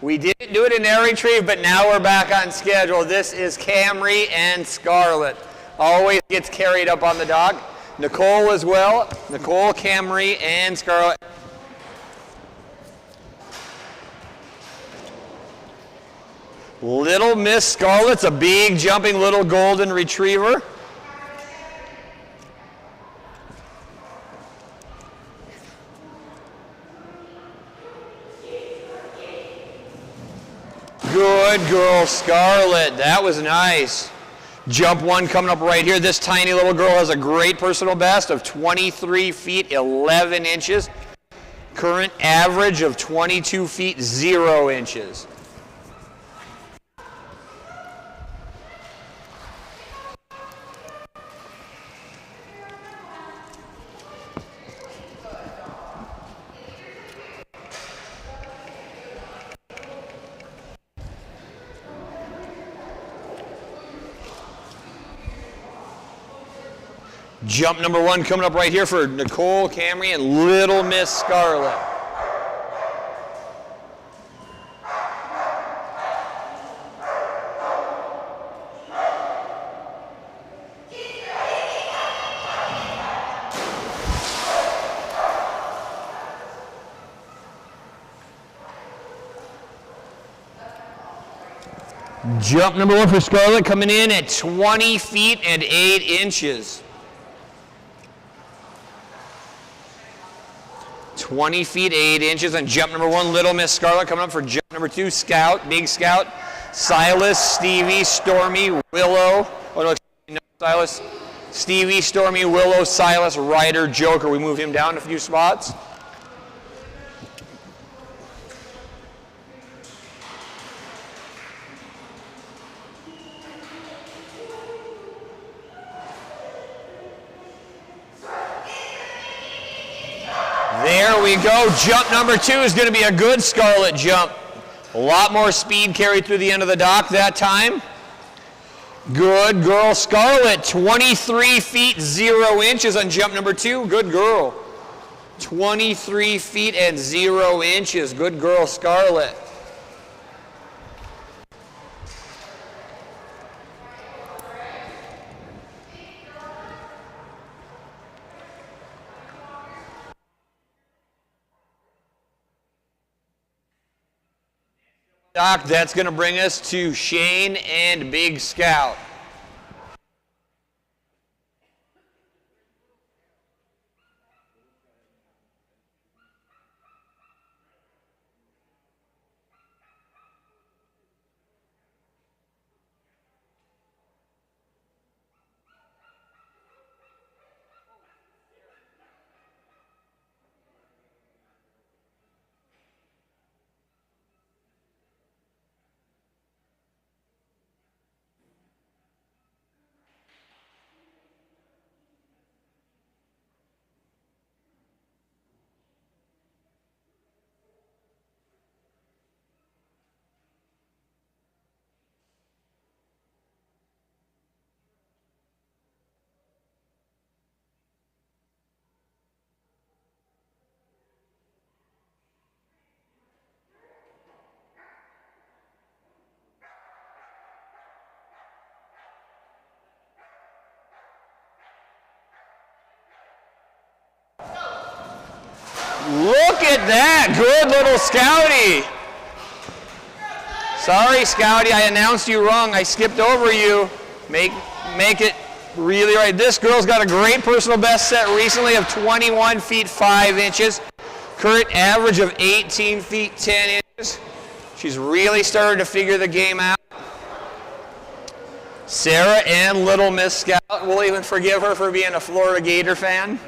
We didn't do it in air retrieve, but now we're back on schedule. This is Camry and Scarlett. Always gets carried up on the dog. Nicole as well. Nicole, Camry, and Scarlett. Little Miss Scarlett's a big jumping little golden retriever. Good girl, Scarlett. That was nice. Jump 1 coming up right here. This tiny little girl has a great personal best of 23 feet 11 inches. Current average of 22 feet 0 inches. Jump number 1 coming up right here for Nicole, Camry, and Little Miss Scarlett. Jump number 1 for Scarlett coming in at 20 feet and 8 inches. 20 feet 8 inches on jump number 1, Little Miss Scarlett. Coming up for jump number 2, Scout, Big Scout, Silas, Stevie, Stormy, Willow. Oh no, Silas, Stevie, Stormy, Willow, Silas, Ryder, Joker. We move him down a few spots. There we go. Jump number 2 is going to be a good Scarlett jump. A lot more speed carried through the end of the dock that time. Good girl, Scarlett. 23 feet 0 inches on jump number 2. Good girl. 23 feet and 0 inches. Good girl, Scarlett. Doc, that's going to bring us to Shane and Big Scout. at that. Good little Scouty. Sorry, Scouty, I announced you wrong. I skipped over you. Make it really right. This girl's got a great personal best set recently of 21 feet 5 inches. Current average of 18 feet 10 inches. She's really started to figure the game out. Sarah and Little Miss Scout. We'll even forgive her for being a Florida Gator fan.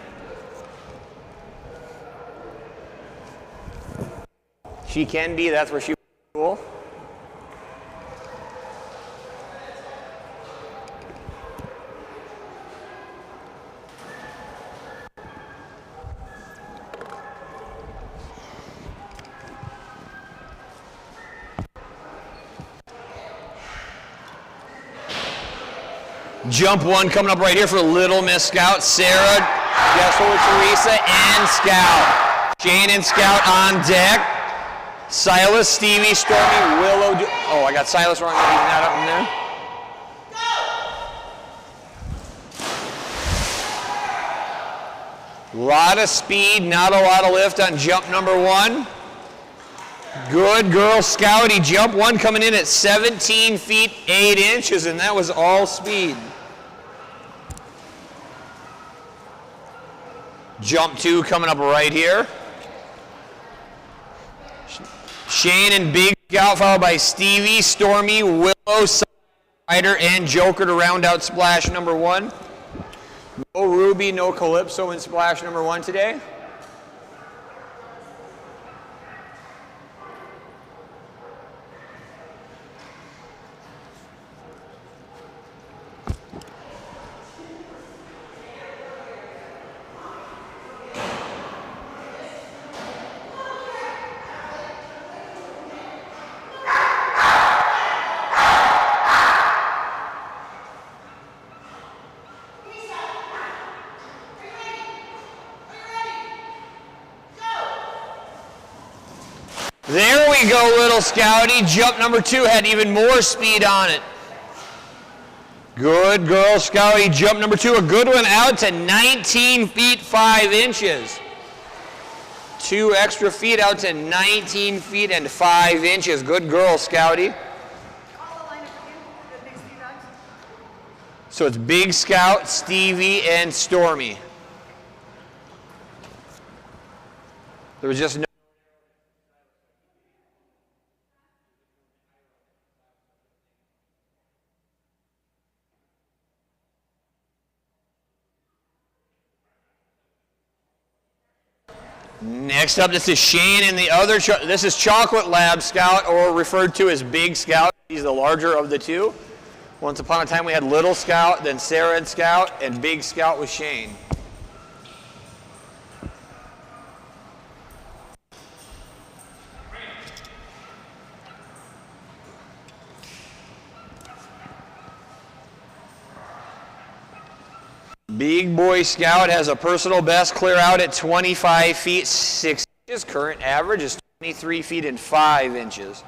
She can be, that's where she was cool. Jump one coming up right here for Little Miss Scout. Sarah, Jessel, Teresa, and Scout. Shane and Scout on deck. Silas, Stevie, Stormy, Willow. Oh, I got Silas wrong. Leaving that up in there. Lot of speed, not a lot of lift on jump number one. Good girl, Scouty. Jump one coming in at 17 feet 8 inches, and that was all speed. Jump two coming up right here. Shane and Big Scout followed by Stevie, Stormy, Willow, Ryder, and Joker to round out splash number one. No Ruby, no Calypso in splash number one today. There we go, little Scouty. Jump number two had even more speed on it. Good girl, Scouty. Jump number two, a good one out to 19 feet 5 inches. 2 extra feet out to 19 feet and 5 inches. Good girl, Scouty. So it's Big Scout, Stevie, and Stormy. There was just no. Next up, this is Shane and the other, this is Chocolate Lab Scout, or referred to as Big Scout. He's the larger of the two. Once upon a time we had Little Scout, then Sarah and Scout, and Big Scout was Shane. Big Boy Scout has a personal best clear out at 25 feet 6 inches. Current average is 23 feet and 5 inches.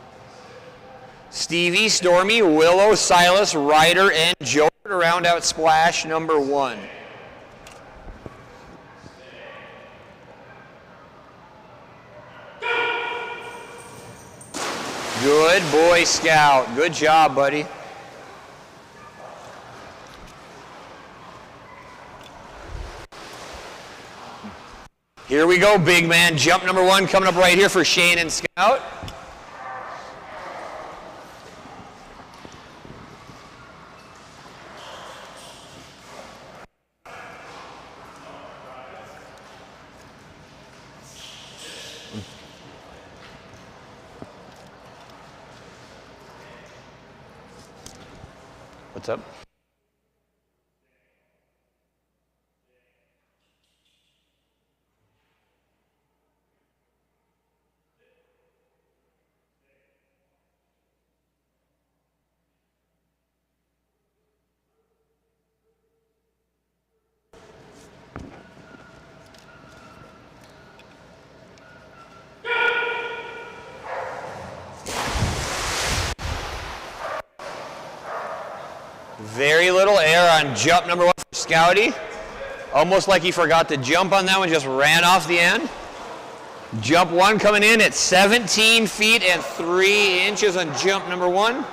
Stevie, Stormy, Willow, Silas, Ryder, and Joker to round out splash number one. Good boy, Scout. Good job, buddy. Here we go, big man. Jump number one coming up right here for Shane and Scout. What's up? Very little air on jump number one for Scouty. Almost like he forgot to jump on that one, just ran off the end. Jump 1 coming in at 17 feet and 3 inches on jump number 1.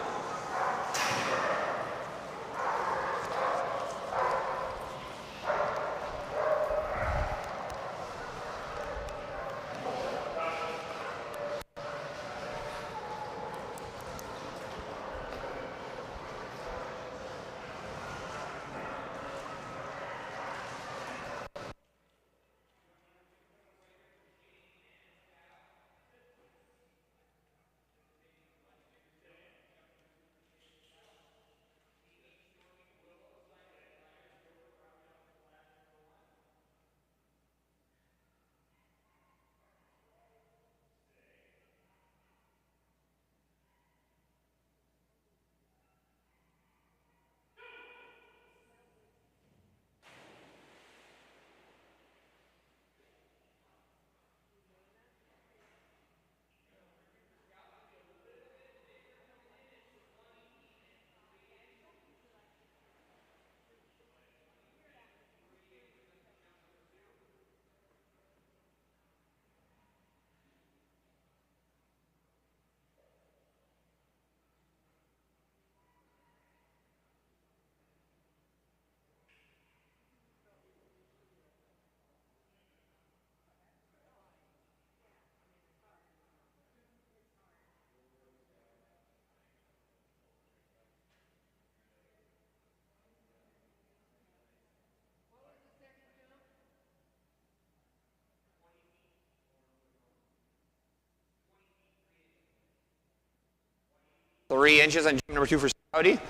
Three inches on jump number 2 for Saudi.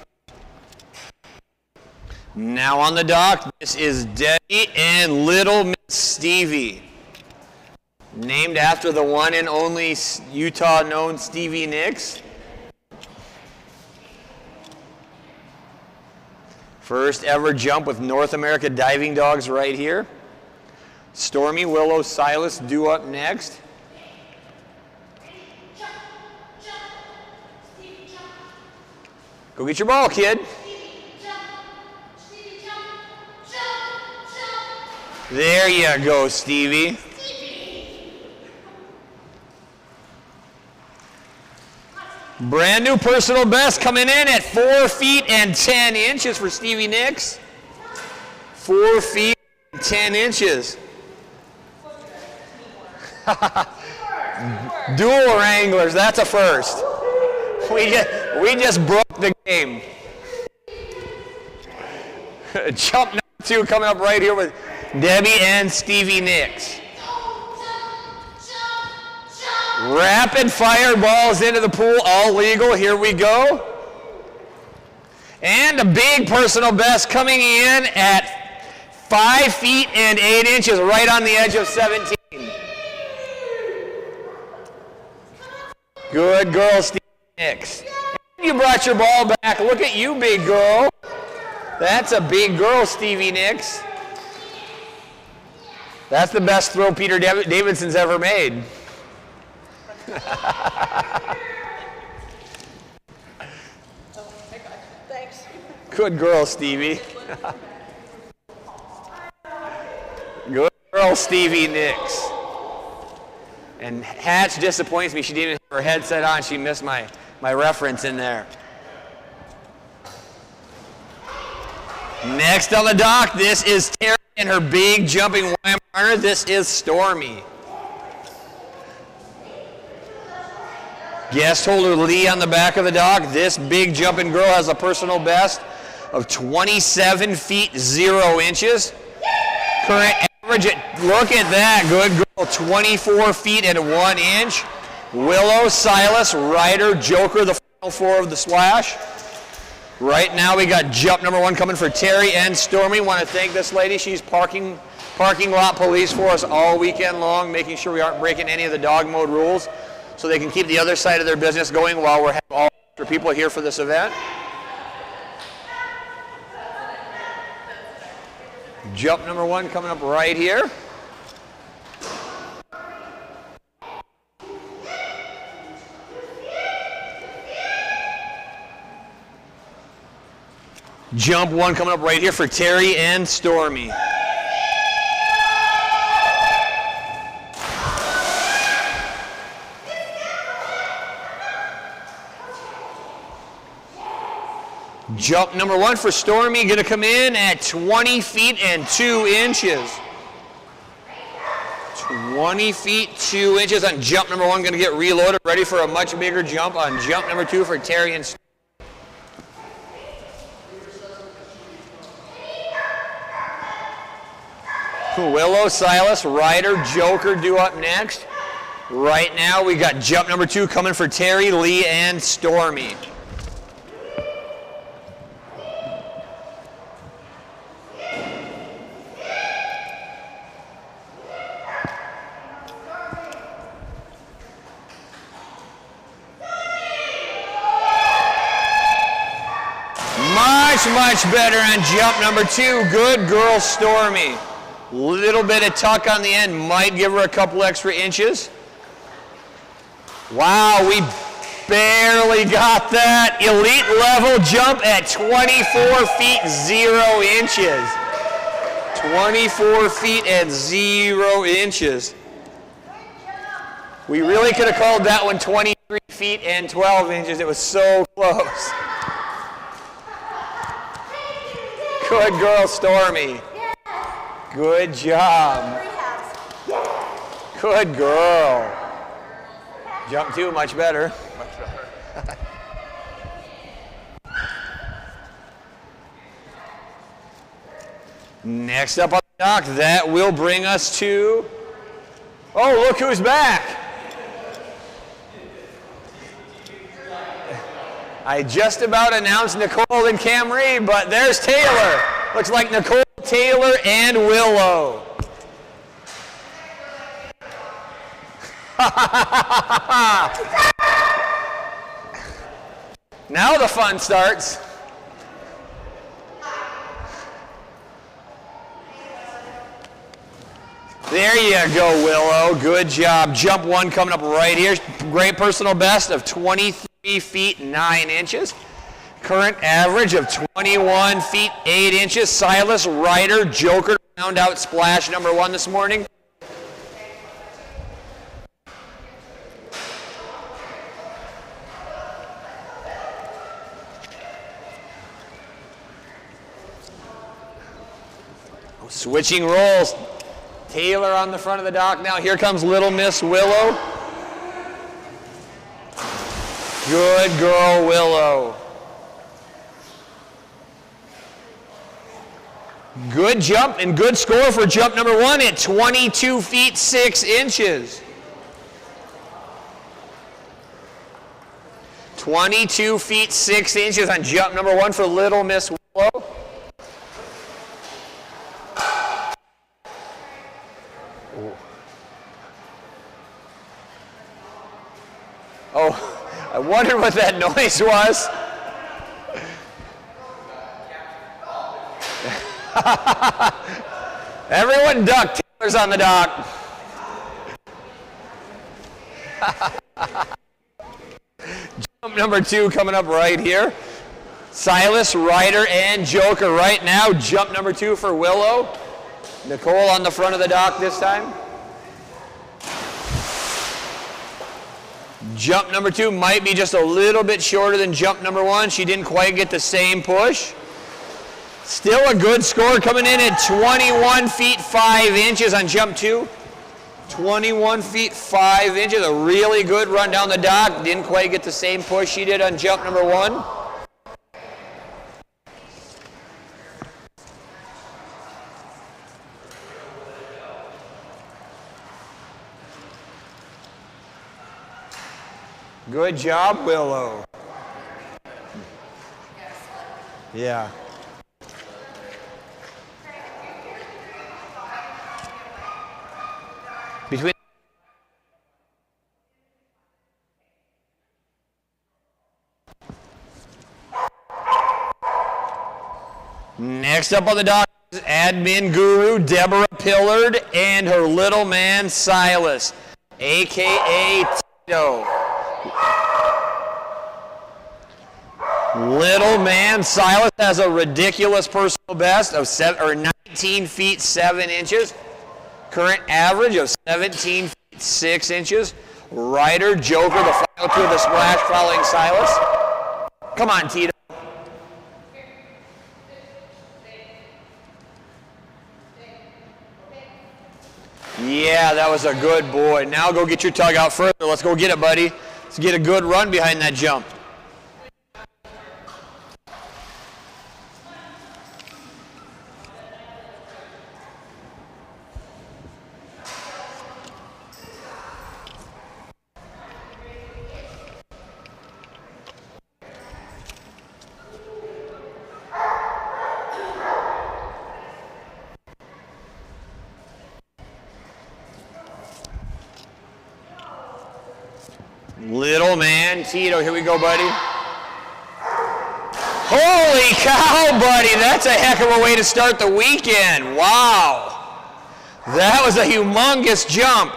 Now on the dock, this is Debbie and Little Miss Stevie. Named after the one and only Utah known Stevie Nicks. First ever jump with North America diving dogs right here. Stormy, Willow, Silas due up next. Go get your ball, kid. There you go, Stevie. Brand new personal best coming in at 4 feet and 10 inches for Stevie Nicks. 4 feet and 10 inches. Dual wranglers, that's a first. We just broke the game. Jump number 2 coming up right here with Debbie and Stevie Nicks. Rapid fire balls into the pool, all legal. Here we go. And a big personal best coming in at 5 feet and 8 inches, right on the edge of 17. Good girl, Stevie Nicks. And you brought your ball back. Look at you, big girl. That's a big girl, Stevie Nicks. That's the best throw Peter Davidson's ever made.
Thanks.
Good girl, Stevie. Good girl, Stevie Nicks. And Hatch disappoints me. She didn't have her headset on. She missed my reference in there. Next on the dock, this is Terry and her big jumping Weimaraner. This is Stormy. Guest holder Lee on the back of the dock. This big jumping girl has a personal best of 27 feet 0 inches. Current average, look at that, good girl, 24 feet and 1 inch. Willow, Silas, Ryder, Joker, the final 4 of the splash. Right now we got jump number 1 coming for Terry and Stormy. Want to thank this lady. She's parking lot police for us all weekend long, making sure we aren't breaking any of the dog mode rules, so they can keep the other side of their business going while we're having all extra people here for this event. Jump number 1 coming up right here. Jump 1 coming up right here for Terry and Stormy. Jump number 1 for Stormy, going to come in at 20 feet and 2 inches. 20 feet, 2 inches on jump number 1, going to get reloaded, ready for a much bigger jump on jump number 2 for Terry and Stormy. Willow, Silas, Ryder, Joker due up next. Right now we got jump number 2 coming for Terry, Lee, and Stormy. Much better on jump number 2. Good girl, Stormy. Little bit of tuck on the end, might give her a couple extra inches. Wow, we barely got that. Elite level jump at 24 feet, 0 inches. 24 feet and 0 inches. We really could have called that one 23 feet and 12 inches. It was so close. Good girl, Stormy. Good job. Good girl. Jump 2, much better. Next up on the dock, that will bring us to, oh, look who's back. I just about announced Nicole and Camry, but there's Taylor. Looks like Nicole, Taylor, and Willow. Now the fun starts. There you go, Willow. Good job. Jump 1 coming up right here. Great personal best of 23 feet 9 inches. Current average of 21 feet 8 inches. Silas, Ryder, Joker round out splash number 1 this morning. Switching roles. Taylor on the front of the dock now. Here comes Little Miss Willow. Good girl, Willow. Good jump and good score for jump number 1 at 22 feet 6 inches. 22 feet 6 inches on jump number 1 for Little Miss Willow. Oh, I wondered what that noise was. Everyone duck. Taylor's on the dock. Jump number 2 coming up right here. Silas, Ryder, and Joker right now. Jump number 2 for Willow. Nicole on the front of the dock this time. Jump number 2 might be just a little bit shorter than jump number 1. She didn't quite get the same push. Still a good score coming in at 21 feet 5 inches on jump 2. 21 feet 5 inches, a really good run down the dock. Didn't quite get the same push she did on jump number 1. Good job, Willow. Yeah. Between next up on the dock is admin guru Deborah Pillard and her little man Silas, aka Tito. Little man Silas has a ridiculous personal best of 19 feet 7 inches. Current average of 17 feet 6 inches. Ryder, Joker, the final 2 of the splash following Silas. Come on, Tito. Yeah, that was a good boy. Now go get your tug out further. Let's go get it, buddy. Let's get a good run behind that jump. Little man, Tito, here we go, buddy. Holy cow, buddy, that's a heck of a way to start the weekend. Wow. That was a humongous jump.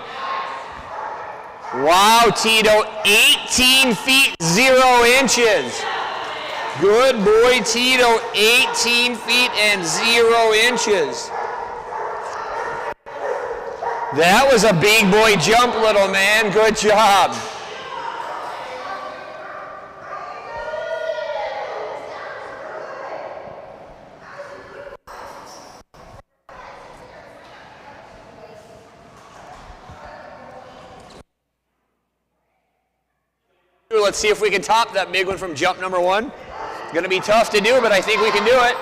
Wow, Tito, 18 feet 0 inches. Good boy, Tito, 18 feet and 0 inches. That was a big boy jump, little man. Good job. Let's see if we can top that big one from jump number 1. Going to be tough to do, but I think we can do it.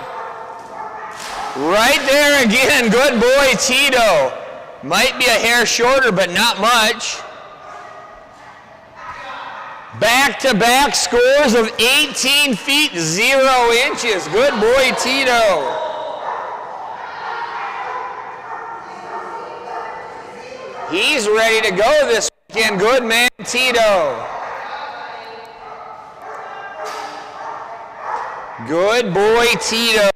Right there again. Good boy, Tito. Might be a hair shorter, but not much. Back-to-back scores of 18 feet 0 inches. Good boy, Tito. He's ready to go this weekend. Good man, Tito. Good boy, Tito.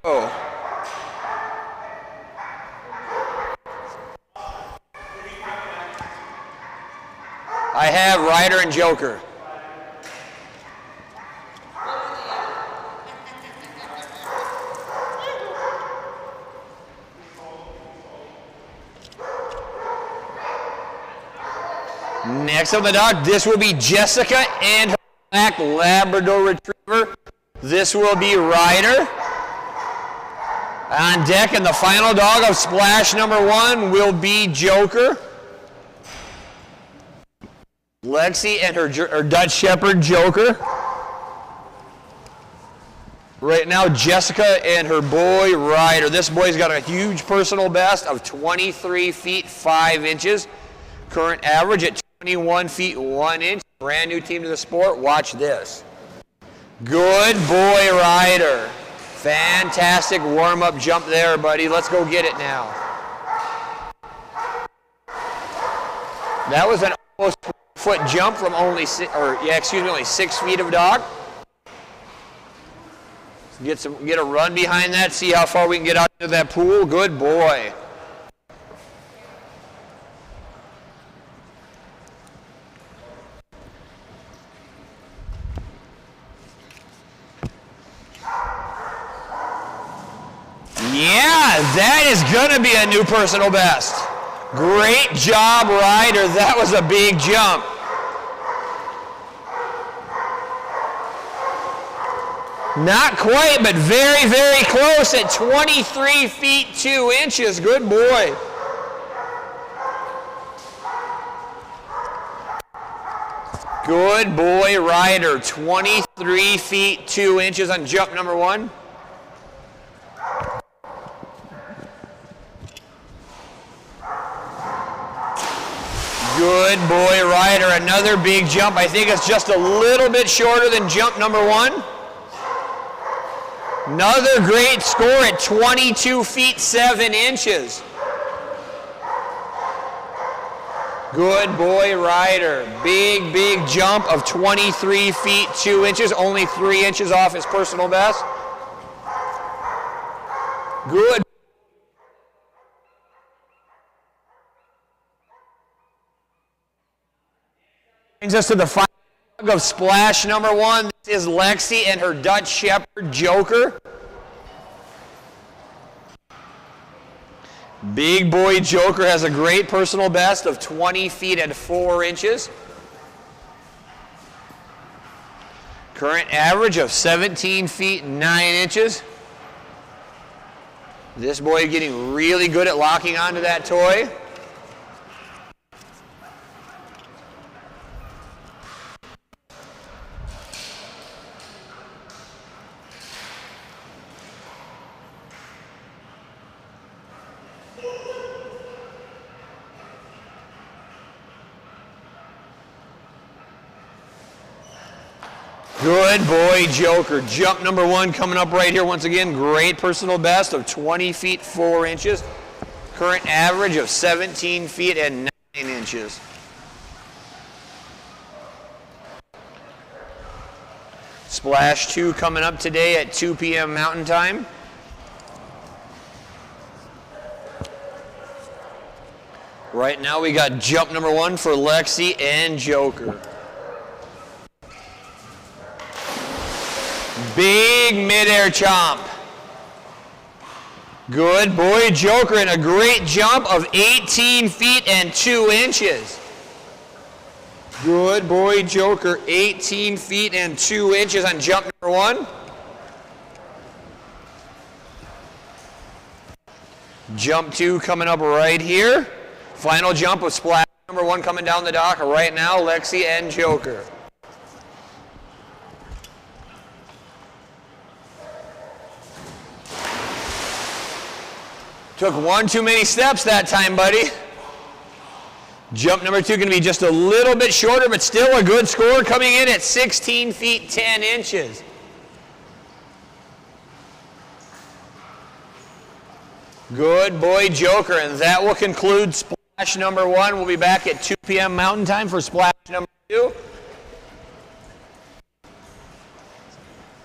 I have Ryder and Joker. Next on the dock, this will be Jessica and her black Labrador Retriever. This will be Ryder. On deck, and the final dog of splash number 1 will be Joker. Lexi and her Dutch Shepherd, Joker. Right now, Jessica and her boy, Ryder. This boy's got a huge personal best of 23 feet 5 inches. Current average at 21 feet 1 inch. Brand new team to the sport. Watch this. Good boy, Ryder. Fantastic warm-up jump there, buddy. Let's go get it now. That was an almost foot jump from only 6 feet of dog. Get a run behind that, see how far we can get out into that pool. Good boy. Yeah, that is going to be a new personal best. Great job, Ryder. That was a big jump. Not quite, but very, very close at 23 feet 2 inches. Good boy. Good boy, Ryder. 23 feet 2 inches on jump number 1. Good boy, Ryder. Another big jump. I think it's just a little bit shorter than jump number 1. Another great score at 22 feet 7 inches. Good boy, Ryder. Big, big jump of 23 feet 2 inches. Only 3 inches off his personal best. Good. Brings us to the final of splash number 1. This is Lexi and her Dutch Shepherd, Joker. Big boy Joker has a great personal best of 20 feet and 4 inches. Current average of 17 feet 9 inches. This boy getting really good at locking onto that toy. Good boy, Joker. Jump number 1 coming up right here. Once again, great personal best of 20 feet 4 inches. Current average of 17 feet and 9 inches. Splash 2 coming up today at 2 p.m. Mountain Time. Right now we got jump number 1 for Lexi and Joker. Big midair chomp. Good boy, Joker, and a great jump of 18 feet and 2 inches. Good boy, Joker, 18 feet and 2 inches on jump number 1. Jump 2 coming up right here. Final jump of splash number 1 coming down the dock right now, Lexi and Joker. Took one too many steps that time, buddy. Jump number 2 going to be just a little bit shorter, but still a good score, coming in at 16 feet 10 inches. Good boy, Joker, and that will conclude splash number 1. We'll be back at 2 p.m. Mountain Time for splash number 2.